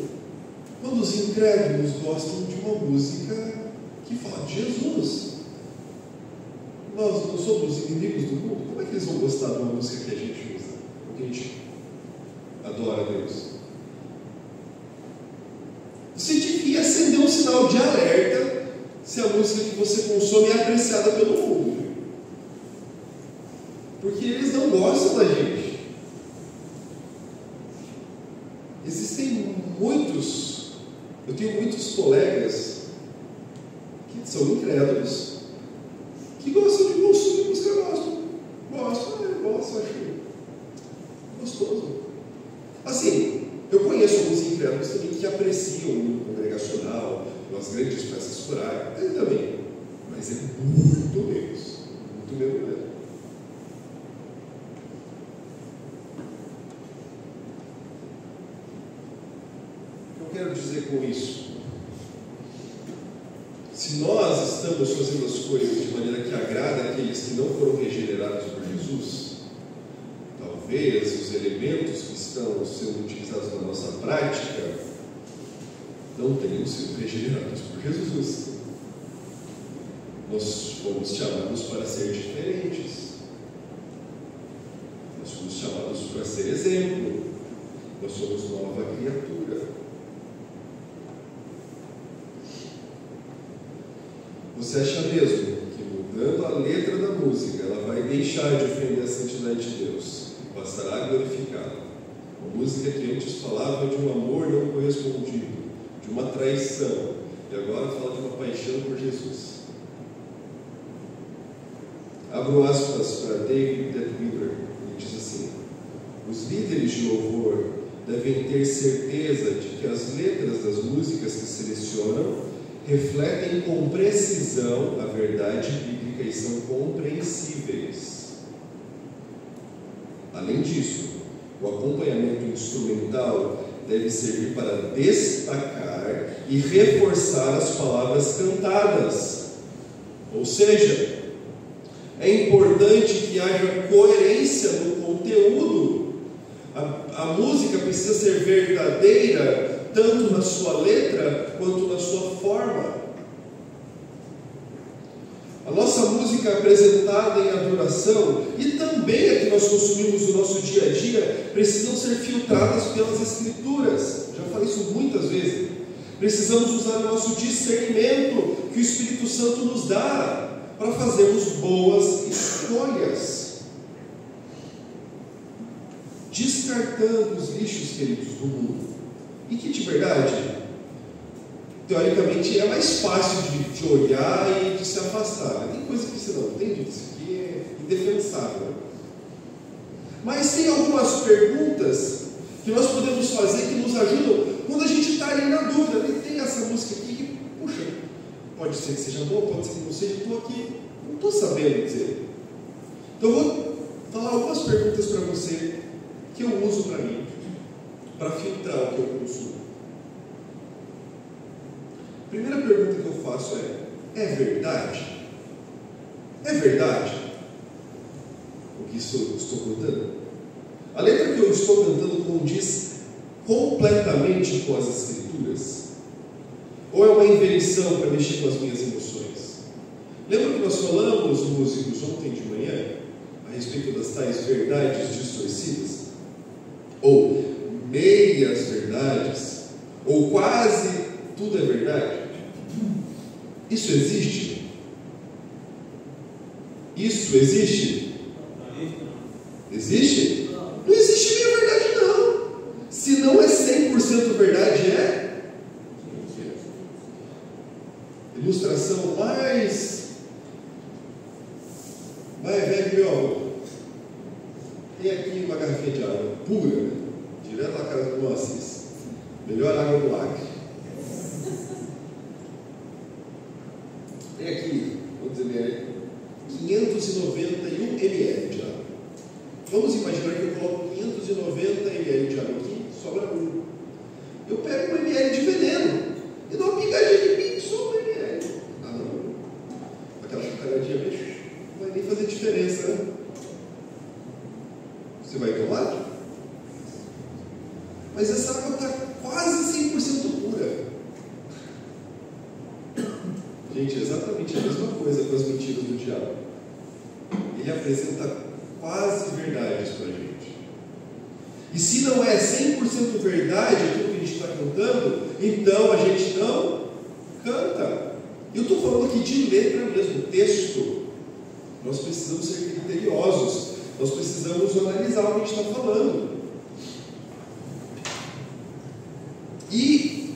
quando os incrédulos gostam de uma música que fala de Jesus. Nós não somos inimigos do mundo, como é que eles vão gostar de uma música que a gente usa, que a gente adora a Deus? Você devia acender um sinal de alerta se a música que você consome é apreciada pelo mundo, porque eles não gostam da gente. Existem muitos, eu tenho muitos colegas que são incrédulos, que gostam de consumir música gospel. Eu gosto, acho gostoso. Assim, eu conheço alguns incrédulos também que apreciam o mundo congregacional, as grandes peças corais, ele também, mas é muito menos mesmo. O que eu quero dizer com isso? Se nós estamos fazendo as coisas de maneira que agrada aqueles que não foram regenerados por Jesus, talvez talvez os elementos que estão sendo utilizados na nossa prática não tenham sido regenerados por Jesus. Nós fomos chamados para ser diferentes. Nós somos chamados para ser exemplo. Nós somos nova criatura. Você acha mesmo que mudando a letra da música ela vai deixar de ofender a santidade de Deus e passará a glorificá-la? Uma música que antes falava de um amor não correspondido, de uma traição, e agora fala de uma paixão por Jesus. Abro aspas para David Detwiller, ele diz assim: os líderes de louvor devem ter certeza de que as letras das músicas que selecionam refletem com precisão a verdade bíblica e são compreensíveis. Além disso, o acompanhamento instrumental deve servir para destacar e reforçar as palavras cantadas. Ou seja, é importante que haja coerência no conteúdo. A música precisa ser verdadeira, tanto na sua letra quanto na sua forma. A nossa música apresentada em adoração e também a que nós consumimos no nosso dia a dia precisam ser filtradas pelas Escrituras. Já falei isso muitas vezes. Precisamos usar o nosso discernimento que o Espírito Santo nos dá para fazermos boas escolhas, descartando os lixos, queridos, do mundo. E que, de verdade, teoricamente é mais fácil de olhar e de se afastar. Tem coisa que você não entende, isso aqui é indefensável. Mas tem algumas perguntas que nós podemos fazer que nos ajudam quando a gente está ali na dúvida. Tem essa música aqui que, puxa, pode ser que seja boa, pode ser que não seja, estou aqui, não estou sabendo dizer. Então eu vou falar algumas perguntas para você que eu uso para mim, para filtrar o que eu consumo. A primeira pergunta que eu faço é verdade? É verdade o que estou cantando? A letra que eu estou cantando condiz completamente com as Escrituras? Ou é uma invenção para mexer com as minhas emoções? Lembra que nós falamos, músicos, ontem de manhã, a respeito das tais verdades distorcidas? Ou meias verdades, ou quase tudo é verdade? Isso existe? Isso existe? Existe? Não existe meia verdade, não. Se não é 100% verdade, é ilustração mais velho que meu avô. Tem aqui uma garrafinha de água pura, direto na casa do Assis. Melhor água do Acre. Tem aqui, vamos dizer, 591 ml de água. Vamos imaginar que eu coloco 590 ml de água aqui, sobra 1. Eu pego 1 ml de veneno e dou uma pingadinha de mim, só 1 ml. Ah, não. Aquela chucaradinha, bicho, não vai nem fazer diferença, né? Você vai tomar? Mas essa água está quase 100% pura. Gente, é exatamente a mesma coisa com as mentiras do diabo. Ele apresenta quase verdades para a gente. E se não é 100% verdade aquilo que a gente está cantando, então a gente não canta. Eu estou falando aqui de letra mesmo, texto. Nós precisamos ser criteriosos. Nós precisamos analisar o que a gente está falando. E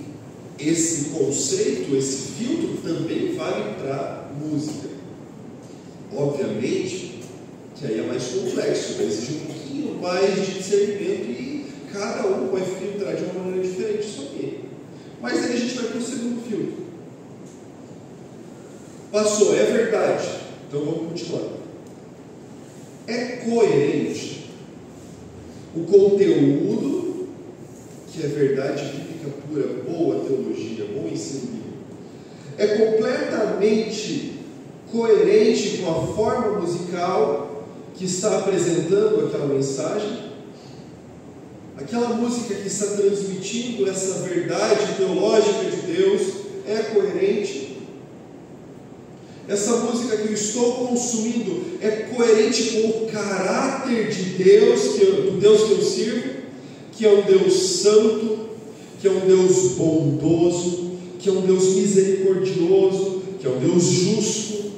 esse conceito, esse filtro também vale para música. Obviamente que aí é mais complexo, vai exigir um pouquinho mais de discernimento e cada um vai filtrar de uma maneira diferente isso aqui. Mas aí a gente vai para o segundo filtro. Passou, é verdade. Então vamos continuar. É coerente o conteúdo, que é verdade bíblica pura, boa teologia, bom ensino bíblico, é completamente coerente com a forma musical que está apresentando aquela mensagem? aquela música que está transmitindo essa verdade teológica de Deus é coerente? Essa música que eu estou consumindo é coerente com o caráter de Deus, do Deus que eu sirvo, que é um Deus santo, que é um Deus bondoso, que é um Deus misericordioso, que é um Deus justo,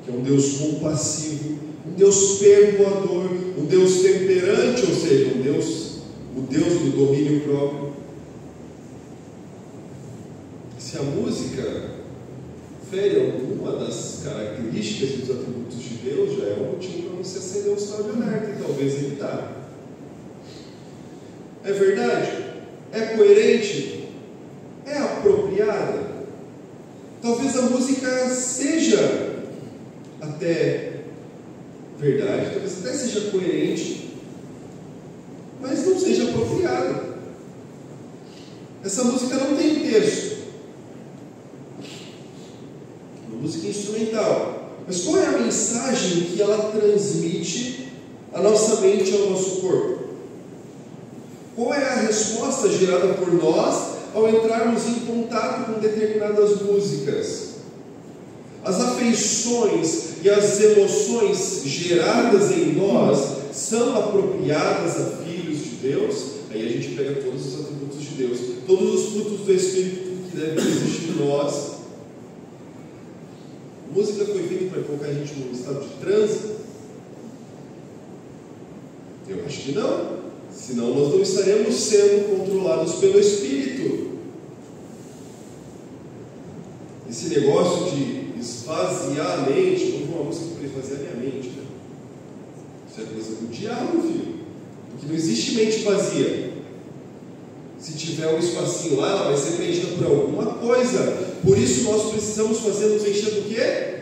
que é um Deus compassivo, um Deus perdoador, um Deus temperante, ou seja, o Deus do domínio próprio. Se a música fere alguma das características e dos atributos de Deus, já é um motivo para você acender um sinal de alerta e talvez evitar. É verdade? É coerente? É apropriada? Talvez a música seja até verdade, talvez até seja coerente, mas não seja apropriada. Essa música não tem texto. Uma música instrumental. Mas qual é a mensagem que ela transmite à nossa mente e ao nosso corpo? Qual é a resposta gerada por nós ao entrarmos em contato com determinadas músicas? As afeições e as emoções geradas em nós são apropriadas a filhos de Deus? Aí a gente pega todos os atributos de Deus, todos os frutos do Espírito que devem existir em nós. A música foi feita para colocar a gente num estado de transe? Eu acho que não. Senão nós não estaremos sendo controlados pelo Espírito. Esse negócio de esvaziar a mente, vamos uma música para esvaziar a minha mente, né? Isso é coisa do diabo, filho. Porque não existe mente vazia. Se tiver um espacinho lá, ela vai ser preenchida por alguma coisa. Por isso nós precisamos nos encher do quê?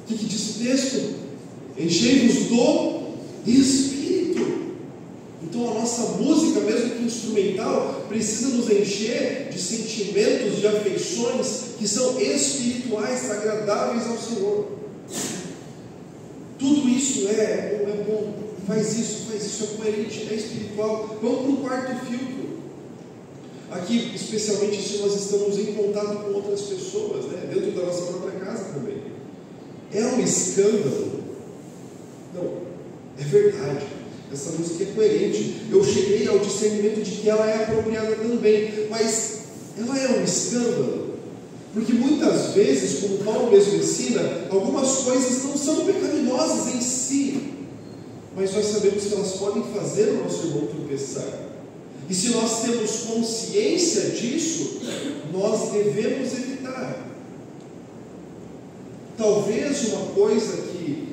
O que diz o texto? Enchei-vos do Espírito. Então a nossa música, mesmo que instrumental, precisa nos encher de sentimentos, de afeições que são espirituais, agradáveis ao Senhor. Tudo isso é bom, faz isso, é coerente, é espiritual. Vamos para o quarto filtro. Aqui, especialmente se nós estamos em contato com outras pessoas, né? Dentro da nossa própria casa também. É um escândalo? Não, é verdade. Essa música é coerente. Eu cheguei ao discernimento de que ela é apropriada também, mas ela é um escândalo, porque muitas vezes, como Paulo mesmo ensina, algumas coisas não são pecaminosas em si, mas nós sabemos que elas podem fazer o nosso irmão tropeçar. E se nós temos consciência disso, nós devemos evitar. Talvez uma coisa que,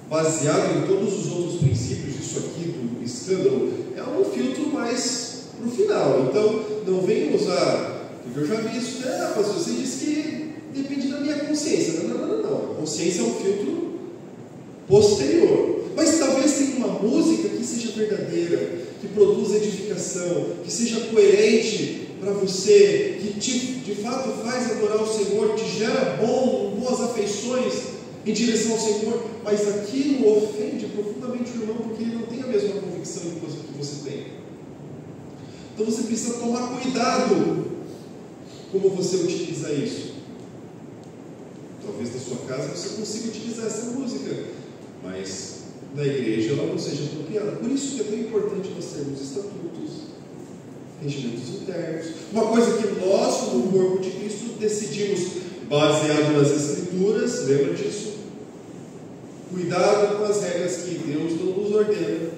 baseado em todos os outros princípios disso aqui, do escândalo, é um filtro mais para o final. Então, não venha usar, porque eu já vi isso, mas você disse que depende da minha consciência. Não. A consciência é um filtro posterior. Mas talvez tenha uma música que seja verdadeira, que produza edificação, que seja coerente para você, que de fato faz adorar o Senhor, te gera boas afeições em direção ao Senhor, mas aquilo ofende profundamente o irmão, porque ele não tem a mesma convicção que você tem. Então você precisa tomar cuidado como você utiliza isso. Talvez na sua casa você consiga utilizar essa música, mas na igreja ela não seja apropriada. Por isso que é tão importante nós termos estatutos, regimentos internos, uma coisa que nós, como corpo de Cristo, decidimos baseado nas Escrituras. Lembra disso? Cuidado com as regras que Deus não nos ordena,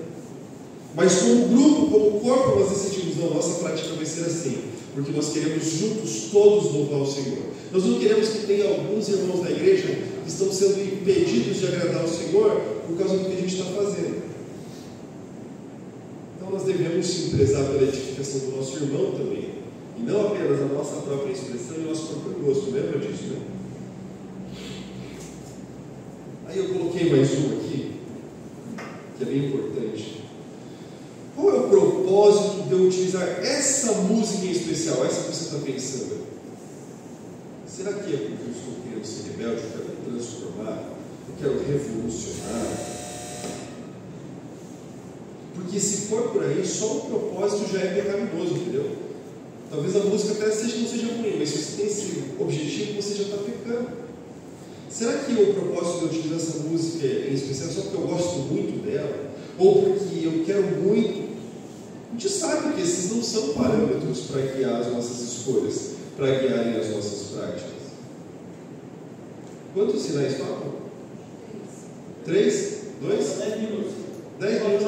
mas como grupo, como corpo, nós decidimos, não, nossa prática vai ser assim, porque nós queremos juntos todos louvar o Senhor. Nós não queremos que tenha alguns irmãos da igreja que estão sendo impedidos de agradar o Senhor por causa do que a gente está fazendo. Então nós devemos sim prezar pela edificação do nosso irmão também, e não apenas a nossa própria expressão e o nosso próprio gosto. Lembra disso, né? Aí eu coloquei mais um aqui, que é bem importante. Qual é o propósito de eu utilizar essa música em especial, essa que você está pensando? Será que é porque eu estou querendo ser rebelde, eu quero transformar, eu quero revolucionar? Porque se for por aí, só o propósito já é pecaminoso, entendeu? Talvez a música até não seja ruim, mas se você tem esse objetivo, você já está pecando. Será que o propósito de eu utilizar essa música em especial só porque eu gosto muito dela? Ou porque eu quero muito? A gente sabe que esses não são parâmetros para guiar as nossas escolhas, para guiarem as nossas práticas. Quantos sinais faltam? 3? 2? 10 minutos. 10 minutos?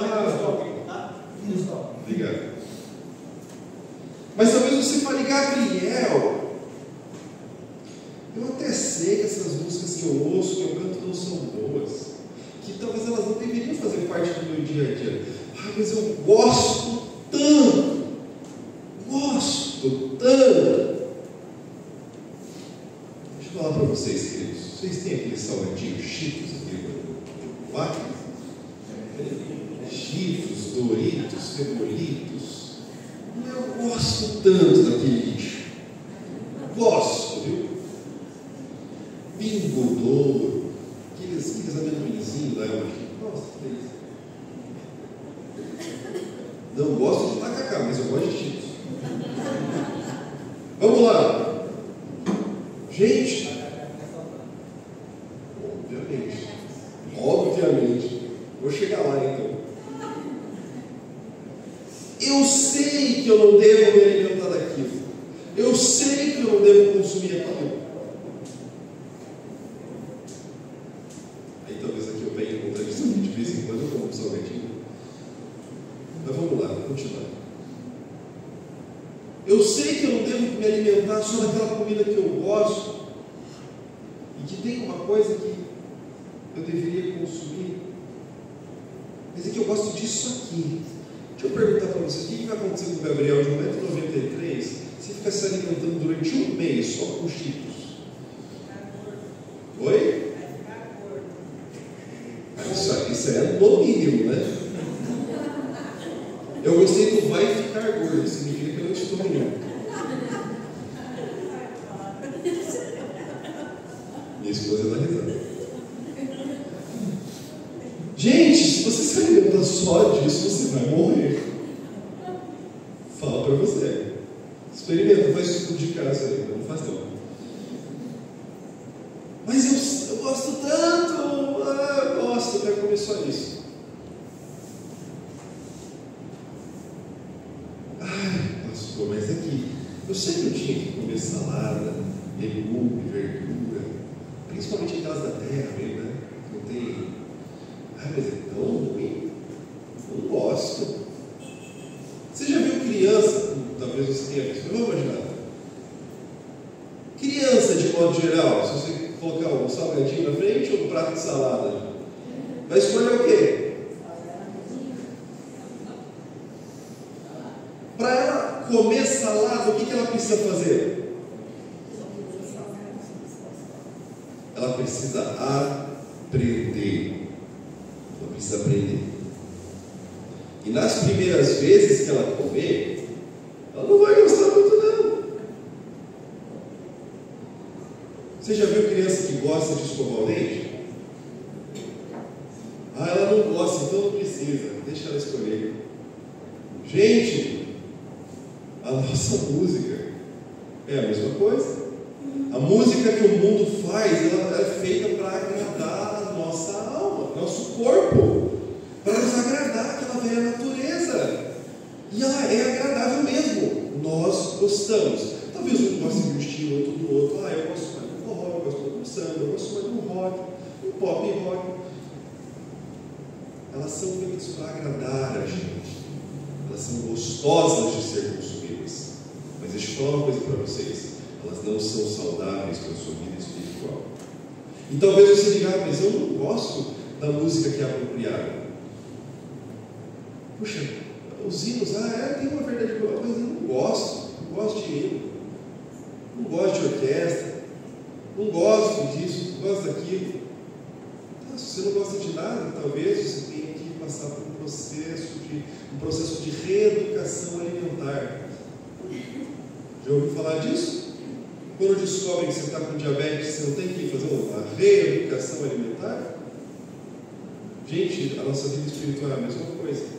Obrigado. Mas talvez você fale, Gabriel, eu até sei que essas músicas que eu ouço, que eu canto, não são boas, que talvez elas não deveriam fazer parte do meu dia a dia. Mas eu gosto tanto. Deixa eu falar para vocês, queridos. Vocês têm aquele salgadinho Cheetos aqui do Acre? Cheetos, Doritos, Cebolitos. Eu gosto tanto daquele lixo. Gosto, viu? Bingo Douro, aqueles amendoinzinhos lá, nossa, que delícia. Não gosto de tacacá, mas eu gosto de Cheetos. Vamos lá. Gente, obviamente, vou chegar lá então. Eu sei que eu não devo me alimentar daquilo. Eu sei que eu não devo consumir aquilo. Aí talvez aqui eu pegue a contradição, de vez em quando eu como um salgadinho. Mas vamos lá, vamos continuar. Eu sei que eu não devo me alimentar só daquela comida que eu gosto e que tem uma coisa que eu deveria consumir, mas é que eu gosto disso aqui. Deixa eu perguntar para vocês, o que vai acontecer com o Gabriel de 1,93 m se ficar se alimentando durante um mês só com Cheetos? Oi? Isso é no mínimo, né? Eu gostei do vai ficar gordo, significa que eu não estou nenhum. Minha esposa dá risada. Gente, se você se alimentar só disso, você vai morrer. Fala para você. Experimenta, faz estudo de casa aí, não faz não. Mas eu gosto tanto, gosto, eu quero comer só isso. Pastor, mas aqui, eu sei que eu tinha que comer salada, legume, verdura, principalmente em casa da terra, né? Não tem. Mas é tão ruim. Não gosto. Você já viu criança? Talvez você tenha visto, eu vou imaginar. Criança, de modo geral, se você colocar um salgadinho na frente ou um prato de salada, vai escolher o quê? Para ela comer salada, o que ela precisa fazer? Ela precisa aprender. Ela precisa aprender. E nas primeiras vezes que ela comer, ela não vai gostar muito não. Você já viu criança que gosta de escovar o dente? Ela não gosta, então não precisa. Deixa ela escolher. Gente, a nossa música é a mesma coisa. A música que o mundo faz, ela é feita para agradar a nossa alma, nosso corpo, para nos agradar aquela velha natureza. E ela é agradável mesmo. Nós gostamos. Talvez um goste de um estilo, outro do outro. Eu gosto mais do forró, eu gosto mais do samba, eu gosto mais do rock, do pop e rock. Elas são feitas para agradar a gente. Elas são gostosas de ser consumidas. Mas deixa eu falar uma coisa para vocês. Elas não são saudáveis para a sua vida espiritual. E talvez você diga, mas eu não gosto da música que é apropriada. Puxa, os hinos, tem uma verdade boa, mas eu não gosto de hino, não gosto de orquestra, não gosto disso, não gosto daquilo. Se você não gosta de nada, talvez você tenha que passar por um processo de reeducação alimentar. Já ouviu falar disso? Quando descobrem que você está com diabetes, você não tem que fazer uma reeducação alimentar? Gente, a nossa vida espiritual é a mesma coisa.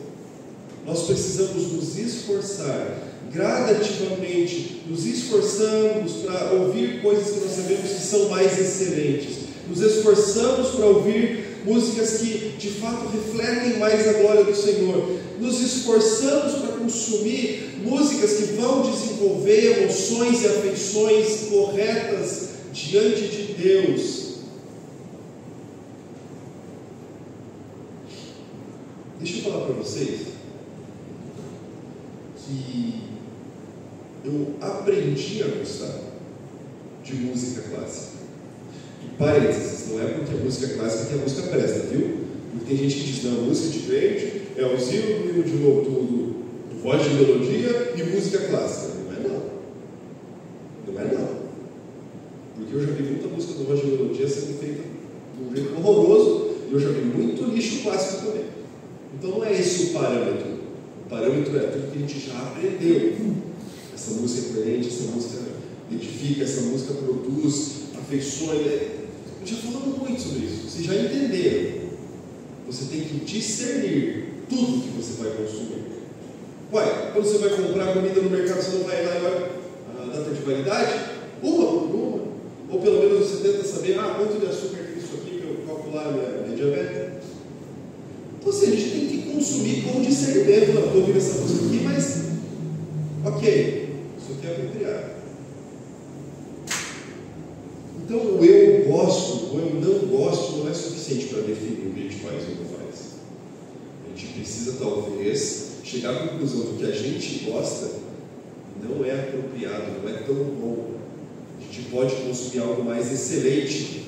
Nós precisamos nos esforçar gradativamente, nos esforçamos para ouvir coisas que nós sabemos que são mais excelentes, nos esforçamos para ouvir músicas que de fato refletem mais a glória do Senhor, nos esforçamos para consumir músicas que vão desenvolver emoções e afeições corretas diante de Deus. Deixa eu falar para vocês que eu aprendi a gostar de música clássica. E parênteses, não é porque a música clássica que a música presta, viu? Porque tem gente que diz, não, música de crente é o hino de louvor, voz de melodia e música clássica. Não é não. Não é não. Porque eu já vi muita música do voz de melodia sendo feita de um jeito horroroso, e eu já vi muito lixo clássico também. Então não é esse o parâmetro. O parâmetro é tudo que a gente já aprendeu. Essa música é coerente, essa música edifica, essa música produz afeições. Já falamos muito sobre isso. Vocês já entenderam. Você tem que discernir tudo que você vai consumir. Ué, quando você vai comprar comida no mercado, você não vai lá e olha a data de validade? Uma por uma. Ou pelo menos você tenta saber, quanto de açúcar tem isso aqui para eu calcular minha diabetes. Então assim, a gente tem que consumir com discernimento. Não, estou ouvindo essa música aqui, mas ok, isso aqui é apropriado. Então o eu gosto, o eu não gosto não é suficiente para definir o que a gente faz ou não faz. A gente precisa talvez chegar à conclusão do que a gente gosta não é apropriado, não é tão bom. A gente pode consumir algo mais excelente.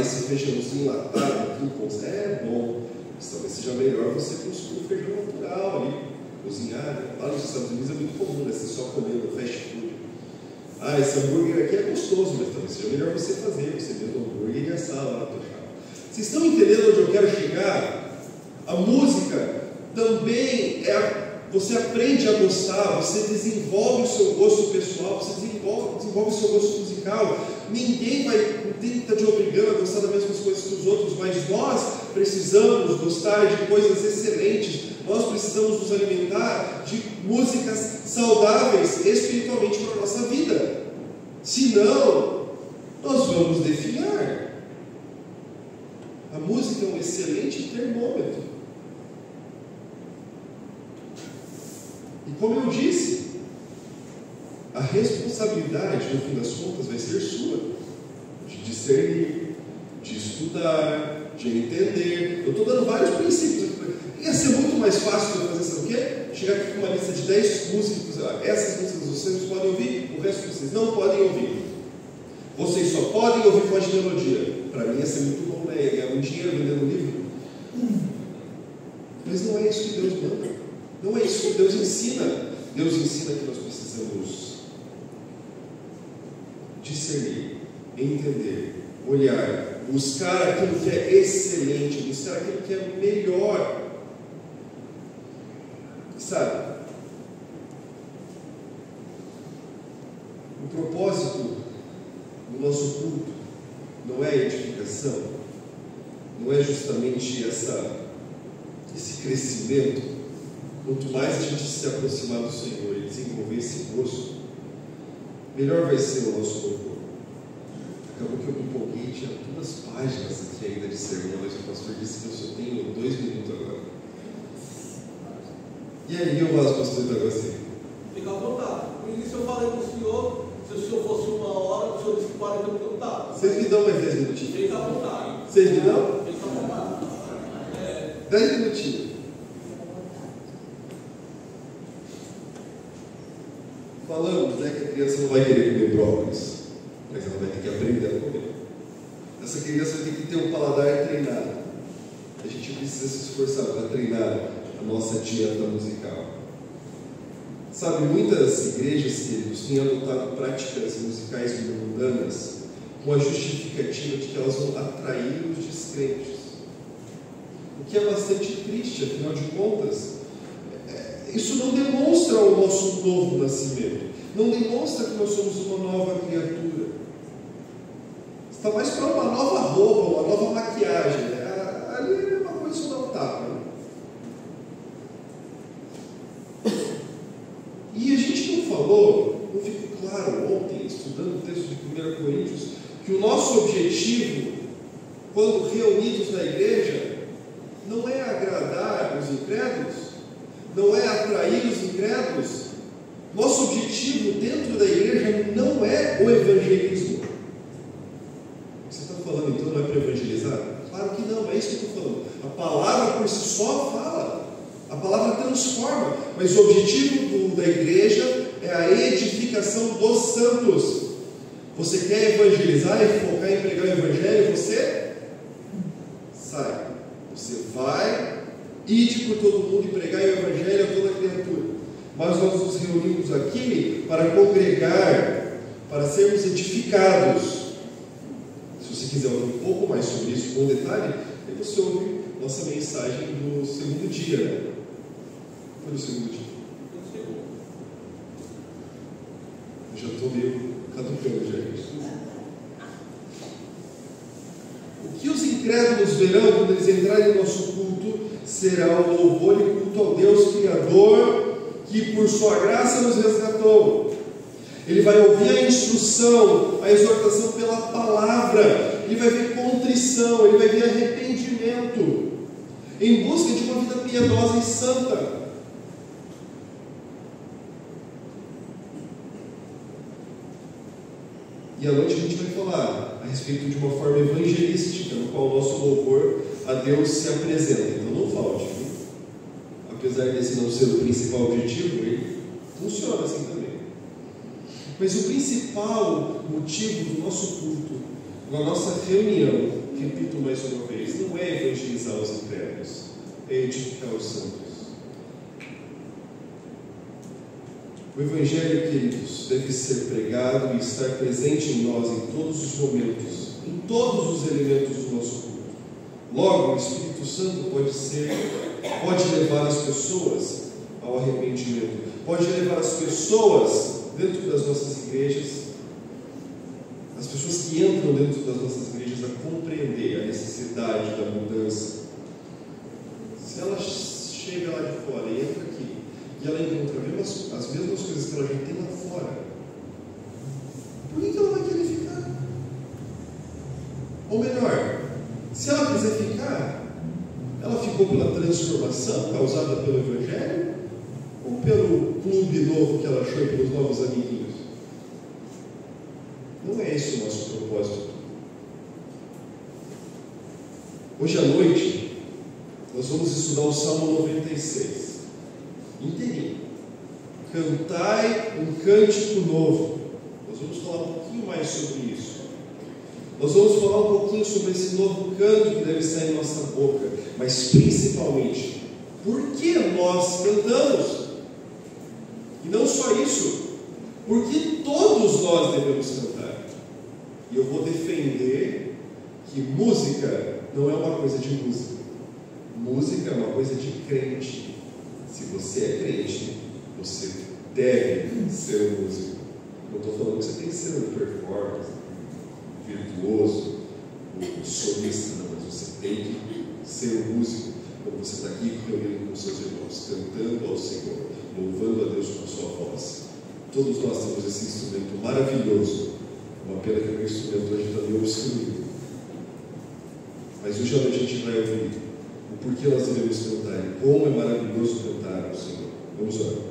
Esse feijãozinho latado aqui é bom, mas talvez seja melhor você consumir o feijão natural ali, cozinhar, né? Lá nos Estados Unidos é muito comum, né? Você só comendo fast food. Esse hambúrguer aqui é gostoso, mas talvez seja melhor você fazer, você mesmo o hambúrguer e assar lá na tua chave. Vocês estão entendendo onde eu quero chegar? A música também você aprende a gostar, você desenvolve o seu gosto pessoal, você desenvolve o seu gosto musical. Ninguém está te obrigando a gostar das mesmas coisas que os outros, mas nós precisamos gostar de coisas excelentes. Nós precisamos nos alimentar de músicas saudáveis espiritualmente para a nossa vida. Senão, nós vamos definhar. A música é um excelente termômetro. E como eu disse, a responsabilidade, no fim das contas, vai ser sua. De discernir, de estudar, de entender. Eu estou dando vários princípios. Ia ser muito mais fácil de fazer, sabe o quê? Chegar aqui com uma lista de 10 músicas. Essas músicas vocês podem ouvir, o resto vocês não podem ouvir. Vocês só podem ouvir voz de melodia. Para mim ia ser muito bom, né? Ganhar muito dinheiro vendendo livro. Mas não é isso que Deus manda. Não é isso que Deus ensina. Deus ensina que nós precisamos discernir, entender, olhar, buscar aquilo que é excelente, buscar aquilo que é melhor. Sabe? O propósito do nosso culto não é edificação, não é justamente esse crescimento. Quanto mais a gente se aproximar do Senhor e desenvolver esse gosto, melhor vai ser o nosso louvor. Acabou que eu me empolguei, tinha 2 páginas aqui ainda de sermão, mas o pastor disse que eu só tenho 2 minutos agora. E aí, eu faço, pastor, para você? Fica à vontade. No início eu falei para o senhor, se o senhor fosse 1 hora, o senhor disse 40 minutos. Vocês me dão mais 10 minutinhos? Fica à vontade. Vocês me dão? Fica à vontade. 10 minutinhos. Falamos, né, que a criança não vai querer comer brócolis, mas ela vai ter que aprender a comer. Essa criança vai ter que ter um paladar treinado. A gente precisa se esforçar para treinar a nossa dieta musical. Sabe, muitas igrejas, queridos, têm adotado práticas musicais mundanas com a justificativa de que elas vão atrair os descrentes. O que é bastante triste, afinal de contas, isso não demonstra o nosso novo nascimento, não demonstra que nós somos uma nova criatura. Está mais para uma nova roupa, uma nova maquiagem, né? Ali é uma coisa só dar um tapa, né? falou, não ficou claro ontem, estudando o texto de 1 Coríntios, que o nosso objetivo, quando reunidos na igreja, não é agradar os incrédulos, não é atrair os incrédulos. Nosso objetivo dentro da igreja não é o evangelismo. Você está falando então não é para evangelizar? Claro que não, é isso que eu estou falando. A palavra por si só fala, a palavra transforma, mas o objetivo da igreja é a edificação dos santos. Você quer evangelizar e focar em pregar o evangelho? Você sai, você vai, ide por todo mundo e pregar o evangelho a toda criatura. Mas nós nos reunimos aqui para congregar, para sermos edificados. Se você quiser ouvir um pouco mais sobre isso com detalhe, aí você ouve nossa mensagem do segundo dia, né? Foi do segundo dia. Eu já estou meio caducando já isso. O que os incrédulos verão quando eles entrarem no nosso culto será o louvor e culto ao Deus Criador, que por sua graça nos resgatou. Ele vai ouvir a instrução, a exortação pela palavra, ele vai ver contrição, ele vai ver arrependimento, em busca de uma vida piedosa e santa. E à noite a gente vai falar a respeito de uma forma evangelística, no qual o nosso louvor a Deus se apresenta. Então não falte, viu? Apesar desse não ser o principal objetivo, ele funciona assim também. Mas o principal motivo do nosso culto, da nossa reunião, repito mais uma vez, não é evangelizar os incrédulos, é edificar os santos. O Evangelho, queridos, deve ser pregado e estar presente em nós em todos os momentos, em todos os elementos do nosso culto. Logo, o Espírito Santo pode levar as pessoas ao arrependimento, pode levar as pessoas dentro das nossas igrejas, as pessoas que entram dentro das nossas igrejas a compreender a necessidade da mudança. Se ela chega lá de fora e entra aqui, e ela encontra as mesmas coisas que ela já tem lá fora, por que ela vai querer ficar? Ou melhor, se ela quiser ficar, ela ficou pela transformação causada pelo Evangelho? Ou pelo clube novo que ela achou e pelos novos amiguinhos? Não é esse o nosso propósito. Hoje à noite, nós vamos estudar o Salmo 96. Inteirinho. Cantai um cântico novo. Nós vamos falar um pouquinho mais sobre isso. Nós vamos falar um pouquinho sobre esse novo canto que deve sair em nossa boca, mas principalmente, por que nós cantamos? E não só isso, porque todos nós devemos cantar. E eu vou defender que música não é uma coisa de música. Música é uma coisa de crente. Se você é crente, você deve ser um músico. Não estou falando que você tem que ser um performer, virtuoso, um solista, não, mas você tem que ser um músico, como você está aqui reunido com seus irmãos, cantando ao Senhor, louvando a Deus com a sua voz. Todos nós temos esse instrumento maravilhoso. Uma pena que o meu instrumento hoje está meio obstruído. Mas hoje à noite a gente vai ouvir o porquê nós devemos cantar e como é maravilhoso cantar ao Senhor. Vamos orar.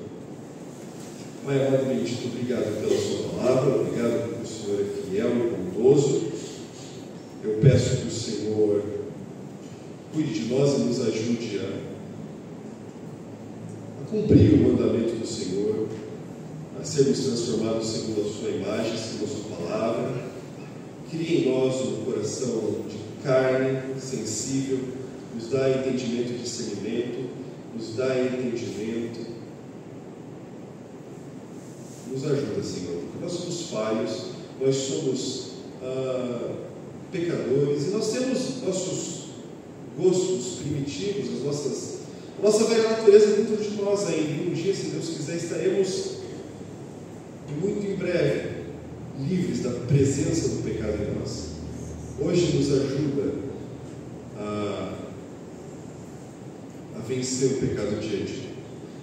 Pai amado e bendito, obrigado pela sua palavra, obrigado porque o Senhor é fiel e bondoso. Eu peço que o Senhor cuide de nós e nos ajude a cumprir o mandamento do Senhor, a sermos transformados segundo a sua imagem, segundo a sua palavra. Crie em nós um coração de carne, sensível, nos dá entendimento e discernimento, nos dá entendimento. Nos ajuda, Senhor, porque nós somos falhos, nós somos pecadores e nós temos nossos gostos primitivos, a nossa velha natureza dentro de nós ainda. E um dia, se Deus quiser, estaremos muito em breve livres da presença do pecado em nós. Hoje nos ajuda a vencer o pecado diante.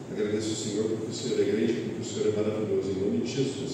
Agradeço o Senhor porque o Senhor é grande, porque o Senhor é maravilhoso. Jesus.